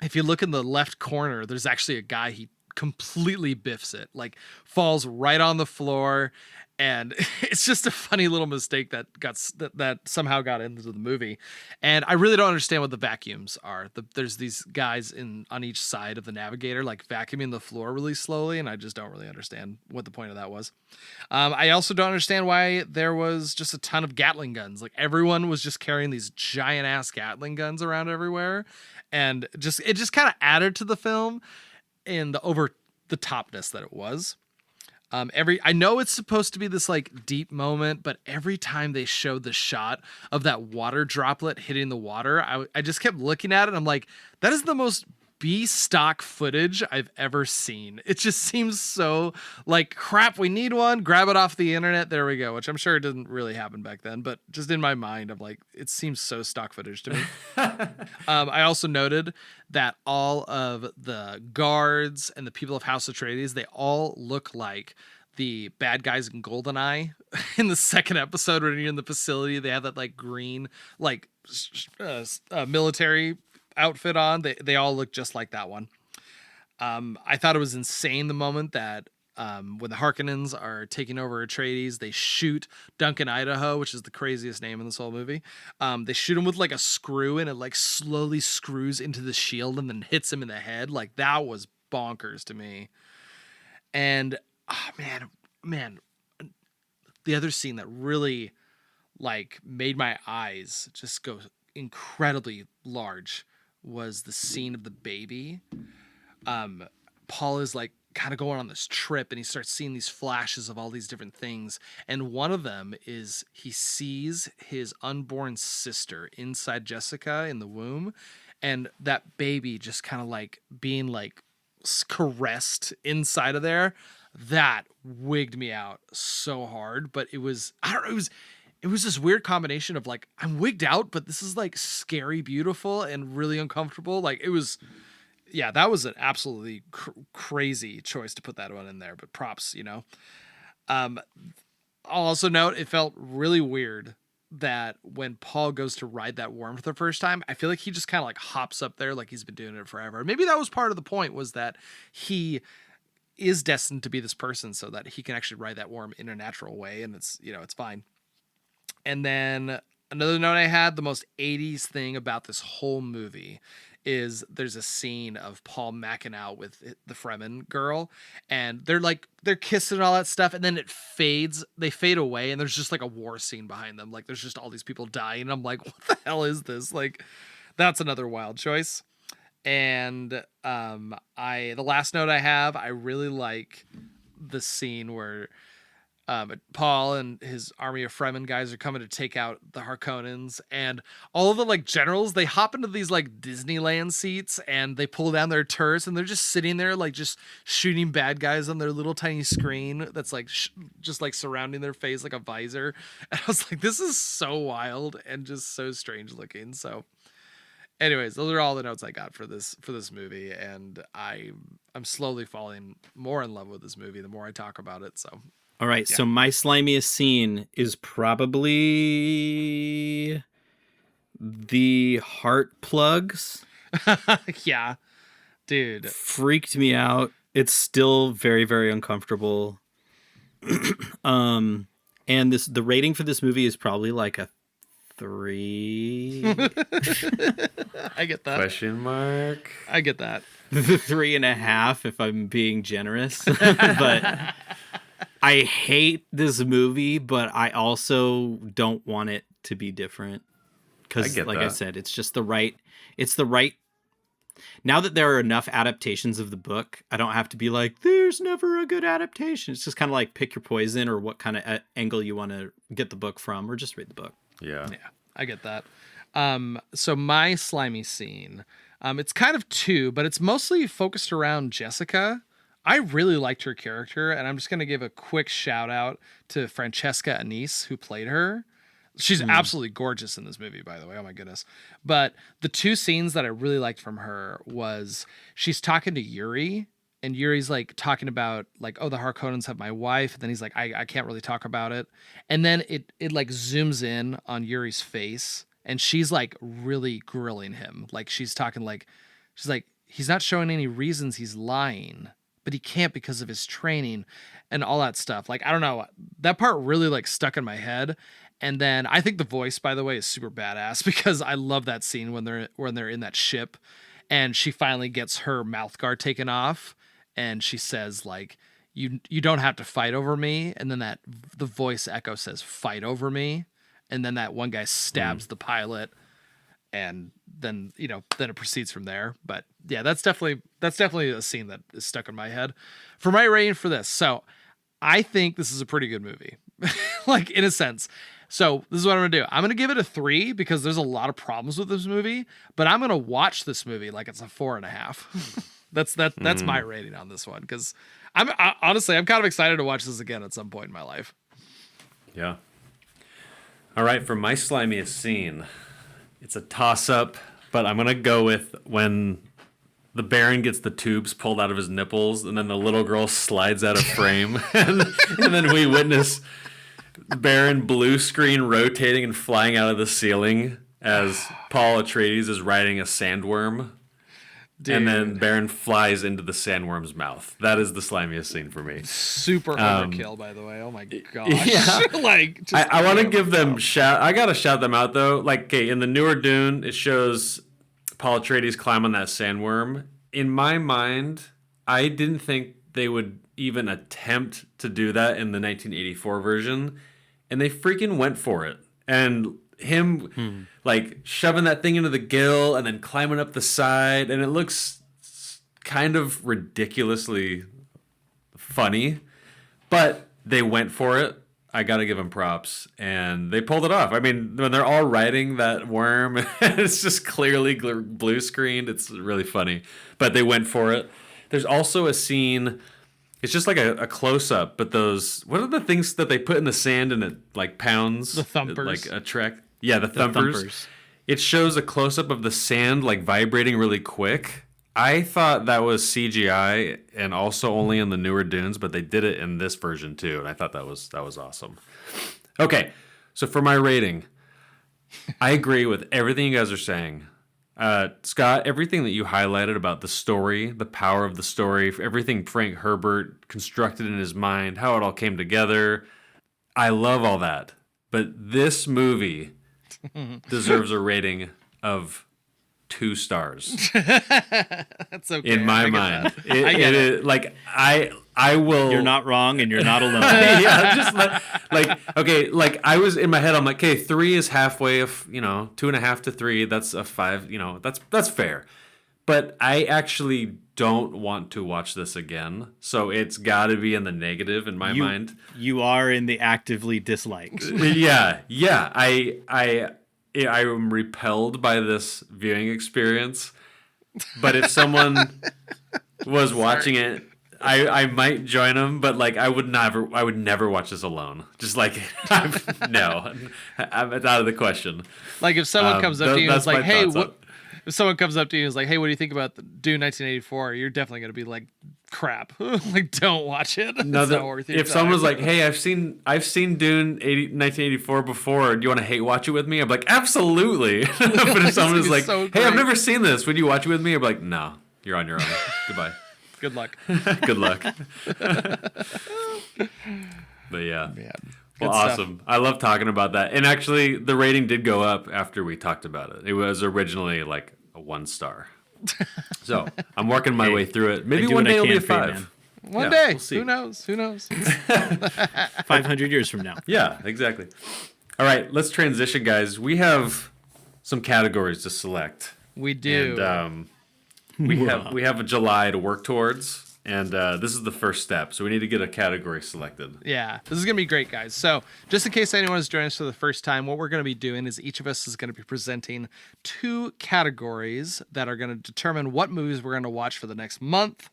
if you look in the left corner, there's actually a guy, he completely biffs it, like falls right on the floor. And it's just a funny little mistake that somehow got into the movie. And I really don't understand what the vacuums are. There's these guys on each side of the navigator, like vacuuming the floor really slowly. And I just don't really understand what the point of that was. I also don't understand why there was just a ton of Gatling guns. Like, everyone was just carrying these giant ass Gatling guns around everywhere. And it just kind of added to the film in the over the topness that it was. I know it's supposed to be this like deep moment, but every time they showed the shot of that water droplet hitting the water, I just kept looking at it. And I'm like, that is the most B stock footage I've ever seen. It just seems so like crap. We need one. Grab it off the internet. There we go. Which I'm sure didn't really happen back then, but just in my mind, I'm like, it seems so stock footage to me. I also noted that all of the guards and the people of House Atreides, they all look like the bad guys in GoldenEye in the second episode when you're in the facility. They have that like green, like military outfit on. They all look just like that one. I thought it was insane the moment that when the Harkonnens are taking over Atreides, they shoot Duncan Idaho, which is the craziest name in this whole movie. They shoot him with like a screw, and it like slowly screws into the shield and then hits him in the head. Like that was bonkers to me. And man, the other scene that really like made my eyes just go incredibly large was the scene of the baby. Paul is like kind of going on this trip, and he starts seeing these flashes of all these different things. And one of them is he sees his unborn sister inside Jessica in the womb, and that baby just kind of like being like caressed inside of there. That wigged me out so hard. But it was, I don't know, it was this weird combination of like, I'm wigged out, but this is like scary, beautiful, and really uncomfortable. Like it was, yeah, that was an absolutely crazy choice to put that one in there, but props, you know. I'll also note it felt really weird that when Paul goes to ride that worm for the first time, I feel like he just kind of like hops up there like he's been doing it forever. Maybe that was part of the point, was that he is destined to be this person so that he can actually ride that worm in a natural way, and it's, you know, it's fine. And then another note I had, the most 80s thing about this whole movie is there's a scene of Paul macking out with the Fremen girl, and they're kissing and all that stuff, and then it fades, they fade away, and there's just like a war scene behind them. Like there's just all these people dying, and I'm like, what the hell is this? Like that's another wild choice. And the last note I have, I really like the scene where Paul and his army of Fremen guys are coming to take out the Harkonnens, and all of the like generals, they hop into these like Disneyland seats and they pull down their turrets, and they're just sitting there like just shooting bad guys on their little tiny screen that's like just like surrounding their face like a visor. And I was like, this is so wild and just so strange looking. So anyways, those are all the notes I got for this movie, and I'm slowly falling more in love with this movie the more I talk about it. So all right, yeah. So my slimiest scene is probably the heart plugs. Yeah, dude. Freaked me out. It's still very, very uncomfortable. And the rating for this movie is probably like a 3. I get that. Question mark. I get that. 3.5 if I'm being generous. But I hate this movie, but I also don't want it to be different. Because, like I said, it's just the right. Now that there are enough adaptations of the book, I don't have to be like, there's never a good adaptation. It's just kind of like pick your poison or what kind of angle you want to get the book from, or just read the book. Yeah, I get that. So my slimy scene, it's kind of 2, but it's mostly focused around Jessica. I really liked her character, and I'm just going to give a quick shout out to Francesca Anise, who played her. She's absolutely gorgeous in this movie, by the way. Oh my goodness. But the 2 scenes that I really liked from her was she's talking to Yuri, and Yuri's like talking about like, oh, the Harkonnens have my wife. And then he's like, I can't really talk about it. And then it like zooms in on Yuri's face, and she's like really grilling him. Like she's like, he's not showing any reasons he's lying, but he can't because of his training and all that stuff. Like, I don't know. That part really like stuck in my head. And then I think the voice, by the way, is super badass, because I love that scene when they're in that ship and she finally gets her mouth guard taken off, and she says like, you don't have to fight over me. And then the voice echo says, fight over me. And then that one guy stabs the pilot, and then, you know, then it proceeds from there. But yeah, that's definitely a scene that is stuck in my head. For my rating for this, so I think this is a pretty good movie, like in a sense. So this is what I'm gonna do. I'm gonna give it a 3 because there's a lot of problems with this movie, but I'm gonna watch this movie like it's a 4.5. That's my rating on this one because honestly I'm kind of excited to watch this again at some point in my life. Yeah. All right, for my slimiest scene, it's a toss-up, but I'm gonna go with when the Baron gets the tubes pulled out of his nipples, and then the little girl slides out of frame, and then we witness Baron blue screen rotating and flying out of the ceiling as Paul Atreides is riding a sandworm. Dude. And then Baron flies into the sandworm's mouth. That is the slimiest scene for me. Super overkill, by the way. Oh my gosh. Yeah. Like, just I want to give them I gotta shout them out though. Like, okay, in the newer Dune, it shows Paul Atreides climb on that sandworm. In my mind, I didn't think they would even attempt to do that in the 1984 version, and they freaking went for it. And him like shoving that thing into the gill and then climbing up the side, and it looks kind of ridiculously funny, but they went for it. I gotta give them props, and they pulled it off. I mean, when they're all riding that worm, it's just clearly blue screened. It's really funny, but they went for it. There's also a scene. It's just like a close up, but those, what are the things that they put in the sand and it like pounds? The thumpers. Like a trek. Yeah, the thumpers. It shows a close up of the sand like vibrating really quick. I thought that was CGI and also only in the newer Dunes, but they did it in this version too, and I thought that was awesome. Okay, so for my rating, I agree with everything you guys are saying. Scott, everything that you highlighted about the story, the power of the story, everything Frank Herbert constructed in his mind, how it all came together, I love all that. But this movie deserves a rating of 2 stars. That's okay. In my mind. It is like I will. You're not wrong, and you're not alone. Yeah, just like okay, like I was in my head. I'm like, okay, 3 is halfway of 2.5 to 3. That's a 5. That's fair. But I actually don't want to watch this again, so it's got to be in the negative in my mind. You are in the actively disliked. Yeah. I am repelled by this viewing experience. But if someone was watching it, I might join them. But like, I would never watch this alone. Just like, no, it's out of the question. Like if someone comes up to you and is like, hey, if someone comes up to you and is like, hey, what do you think about the Dune 1984? You're definitely going to be like, crap. Like, don't watch it. It's not worth your if time. someone's like, hey, I've seen Dune 1984 before, do you want to hate watch it with me? I'm like, absolutely. But if someone is like, hey, I've never seen this, would you watch it with me? I'm like, no, you're on your own. Goodbye. Good luck. Good luck. But yeah. Man. Well, awesome. I love talking about that. And actually, the rating did go up after we talked about it. It was originally like a 1 star. So I'm working my way through it. Maybe one day it'll be a 5. One day. We'll see. Who knows? 500 years from now. Yeah, exactly. All right, let's transition, guys. We have some categories to select. We do. And we have a July to work towards. And this is the first step, so we need to get a category selected. Yeah, this is going to be great, guys. So just in case anyone is joining us for the first time, what we're going to be doing is each of us is going to be presenting 2 categories that are going to determine what movies we're going to watch for the next month.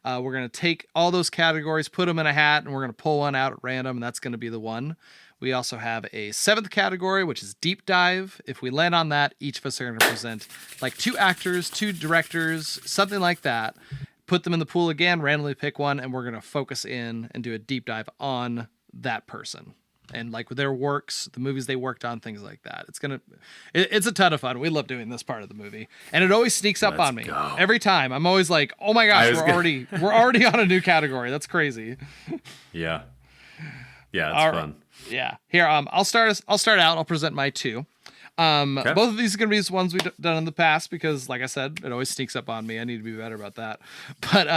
We're going to take all those categories, put them in a hat, and we're going to pull one out at random, and that's going to be the one. We also have a 7th category, which is deep dive. If we land on that, each of us are going to present like 2 actors, 2 directors, something like that. Put them in the pool again, randomly pick one, and we're going to focus in and do a deep dive on that person and like their works, the movies they worked on, things like that. It's a ton of fun. We love doing this part of the movie, and it always sneaks up on me every time. I'm always like, oh my gosh, we're already on a new category. That's crazy. Yeah, it's fun. Yeah. Here, I'll start out. I'll present my 2. Okay. Both of these are going to be ones we've done in the past because, like I said, it always sneaks up on me. I need to be better about that. But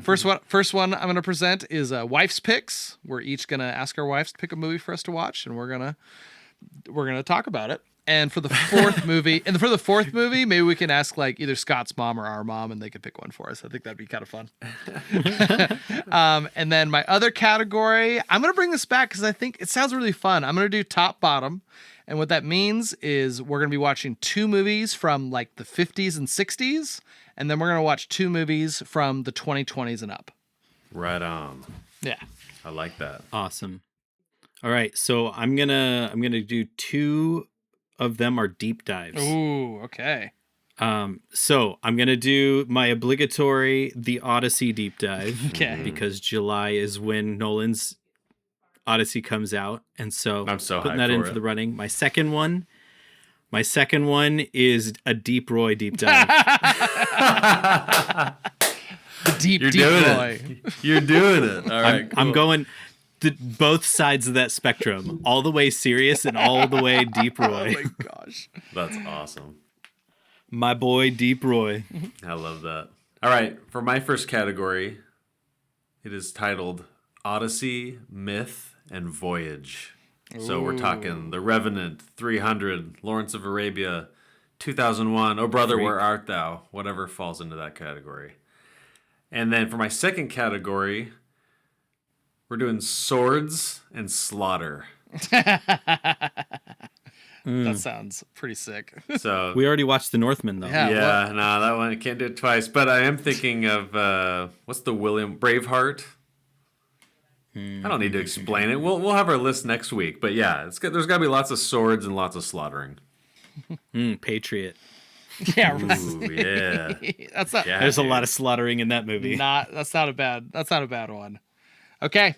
first one I'm going to present is Wife's Picks. We're each going to ask our wives to pick a movie for us to watch, and we're gonna talk about it. And for the fourth movie, maybe we can ask like either Scott's mom or our mom, and they could pick one for us. I think that'd be kind of fun. And then my other category, I'm gonna bring this back because I think it sounds really fun. I'm gonna do top bottom, and what that means is we're gonna be watching 2 movies from like the 50s and 60s, and then we're gonna watch 2 movies from the 2020s and up. Right on. Yeah. I like that. Awesome. All right, so I'm gonna do 2 of them are deep dives. Ooh, okay. So I'm gonna do my obligatory The Odyssey deep dive. Okay. Because July is when Nolan's Odyssey comes out, and so I'm so putting hyped that in for for it. the running. My second one is a Deep Roy deep dive. The deep You're deep doing boy. it. You're doing it. All right. I'm cool. going both sides of that spectrum, all the way serious and all the way Deep Oh Roy. my gosh. That's awesome. My boy Deep Roy. I love that. All right. For my first category, it is titled Odyssey, Myth, and Voyage. So we're talking The Revenant, 300, Lawrence of Arabia, 2001, Oh Brother, Freak. Where Art Thou? Whatever falls into that category. And then for my second category, we're doing Swords and Slaughter. That sounds pretty sick. So We already watched The Northman, though. Yeah. yeah, no, that one I can't do it twice. But I am thinking of what's the William Braveheart? I don't need to explain it. We'll have our list next week. But yeah, there's got to be lots of swords and lots of slaughtering. Patriot. Yeah, right. Ooh, yeah. That's not Yeah, There's a dude. lot of slaughtering in that movie. that's not a bad one. Okay.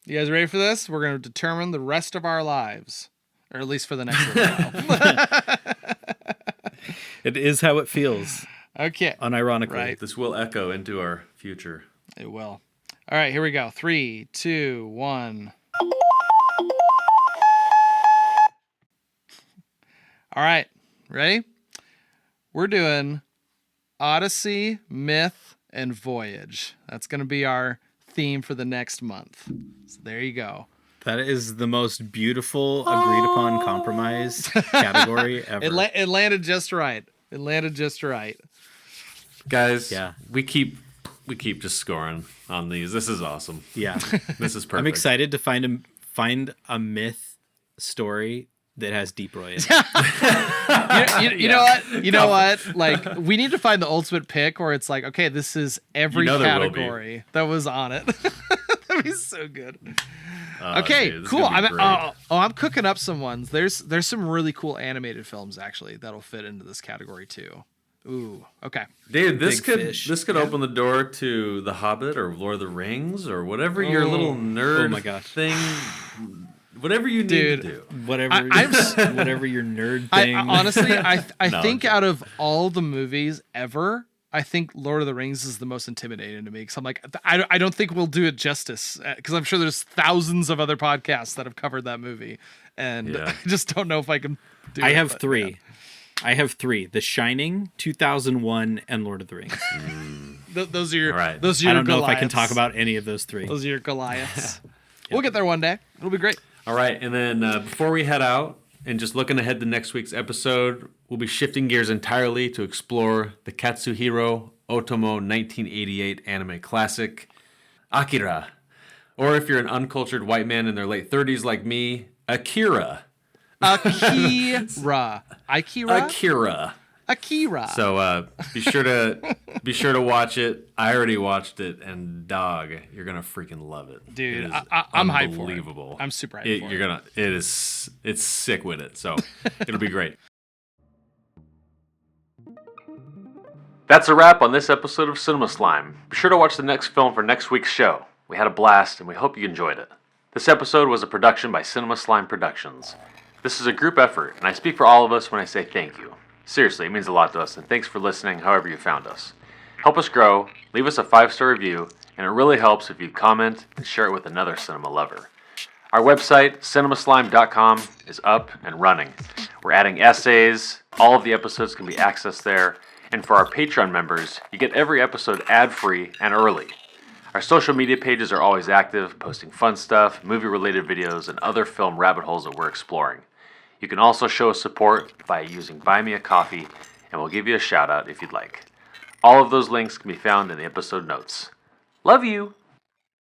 You guys ready for this? We're gonna determine the rest of our lives. Or at least for the next little while. It is how it feels, Okay. unironically. Right. This will echo into our future. It will. All right, here we go. 3, 2, 1. All right, ready? We're doing Odyssey, Myth, and Voyage. That's going to be our theme for the next month. So there you go. That is the most beautiful agreed upon compromise category ever. It landed just right. It landed just right. Guys, Yeah. we keep just scoring on these. This is awesome. Yeah. This is perfect. I'm excited to find a myth story that has Deep Roy in it. You know what? You know what? Like, we need to find the ultimate pick where it's like, okay, this is every You know there will be. category that was on it. That'd be so good. Oh, Okay, dude, this is cool. gonna be great. I'm cooking up some ones. There's some really cool animated films actually that'll fit into this category too. Ooh, okay. Dude, this Big could fish. open the door to The Hobbit or Lord of the Rings or whatever your little nerd Oh my gosh. thing, whatever you need Dude. to do. Whatever, whatever your nerd I thing. honestly, I No, think I'm out of all the movies ever, I think Lord of the Rings is the most intimidating to me because I'm like, I don't think we'll do it justice because I'm sure there's thousands of other podcasts that have covered that movie, and Yeah. I just don't know if I can do it. I have but, 3. yeah. I have 3: The Shining, 2001, and Lord of the Rings. Those are your, All right. those are your I don't know if I can Goliaths. talk about any of those 3. Those are your Goliaths. We'll get there one day. It'll be great. All right, and then before we head out and just looking ahead to next week's episode, we'll be shifting gears entirely to explore the Katsuhiro Otomo 1988 anime classic, Akira. Or if you're an uncultured white man in their late 30s like me, Akira. Akira. Akira. So be sure to watch it. I already watched it, and dog, you're gonna freaking love it, Dude, It is I'm hyped for it. unbelievable. I'm super hyped for it. It's sick with it. So it'll be great. That's a wrap on this episode of Cinema Slime. Be sure to watch the next film for next week's show. We had a blast, and we hope you enjoyed it. This episode was a production by Cinema Slime Productions. This is a group effort, and I speak for all of us when I say thank you. Seriously, it means a lot to us, and thanks for listening however you found us. Help us grow, leave us a 5-star review, and it really helps if you comment and share it with another cinema lover. Our website, cinemaslime.com, is up and running. We're adding essays, all of the episodes can be accessed there, and for our Patreon members, you get every episode ad-free and early. Our social media pages are always active, posting fun stuff, movie-related videos, and other film rabbit holes that we're exploring. You can also show us support by using Buy Me a Coffee, and we'll give you a shout out if you'd like. All of those links can be found in the episode notes. Love you!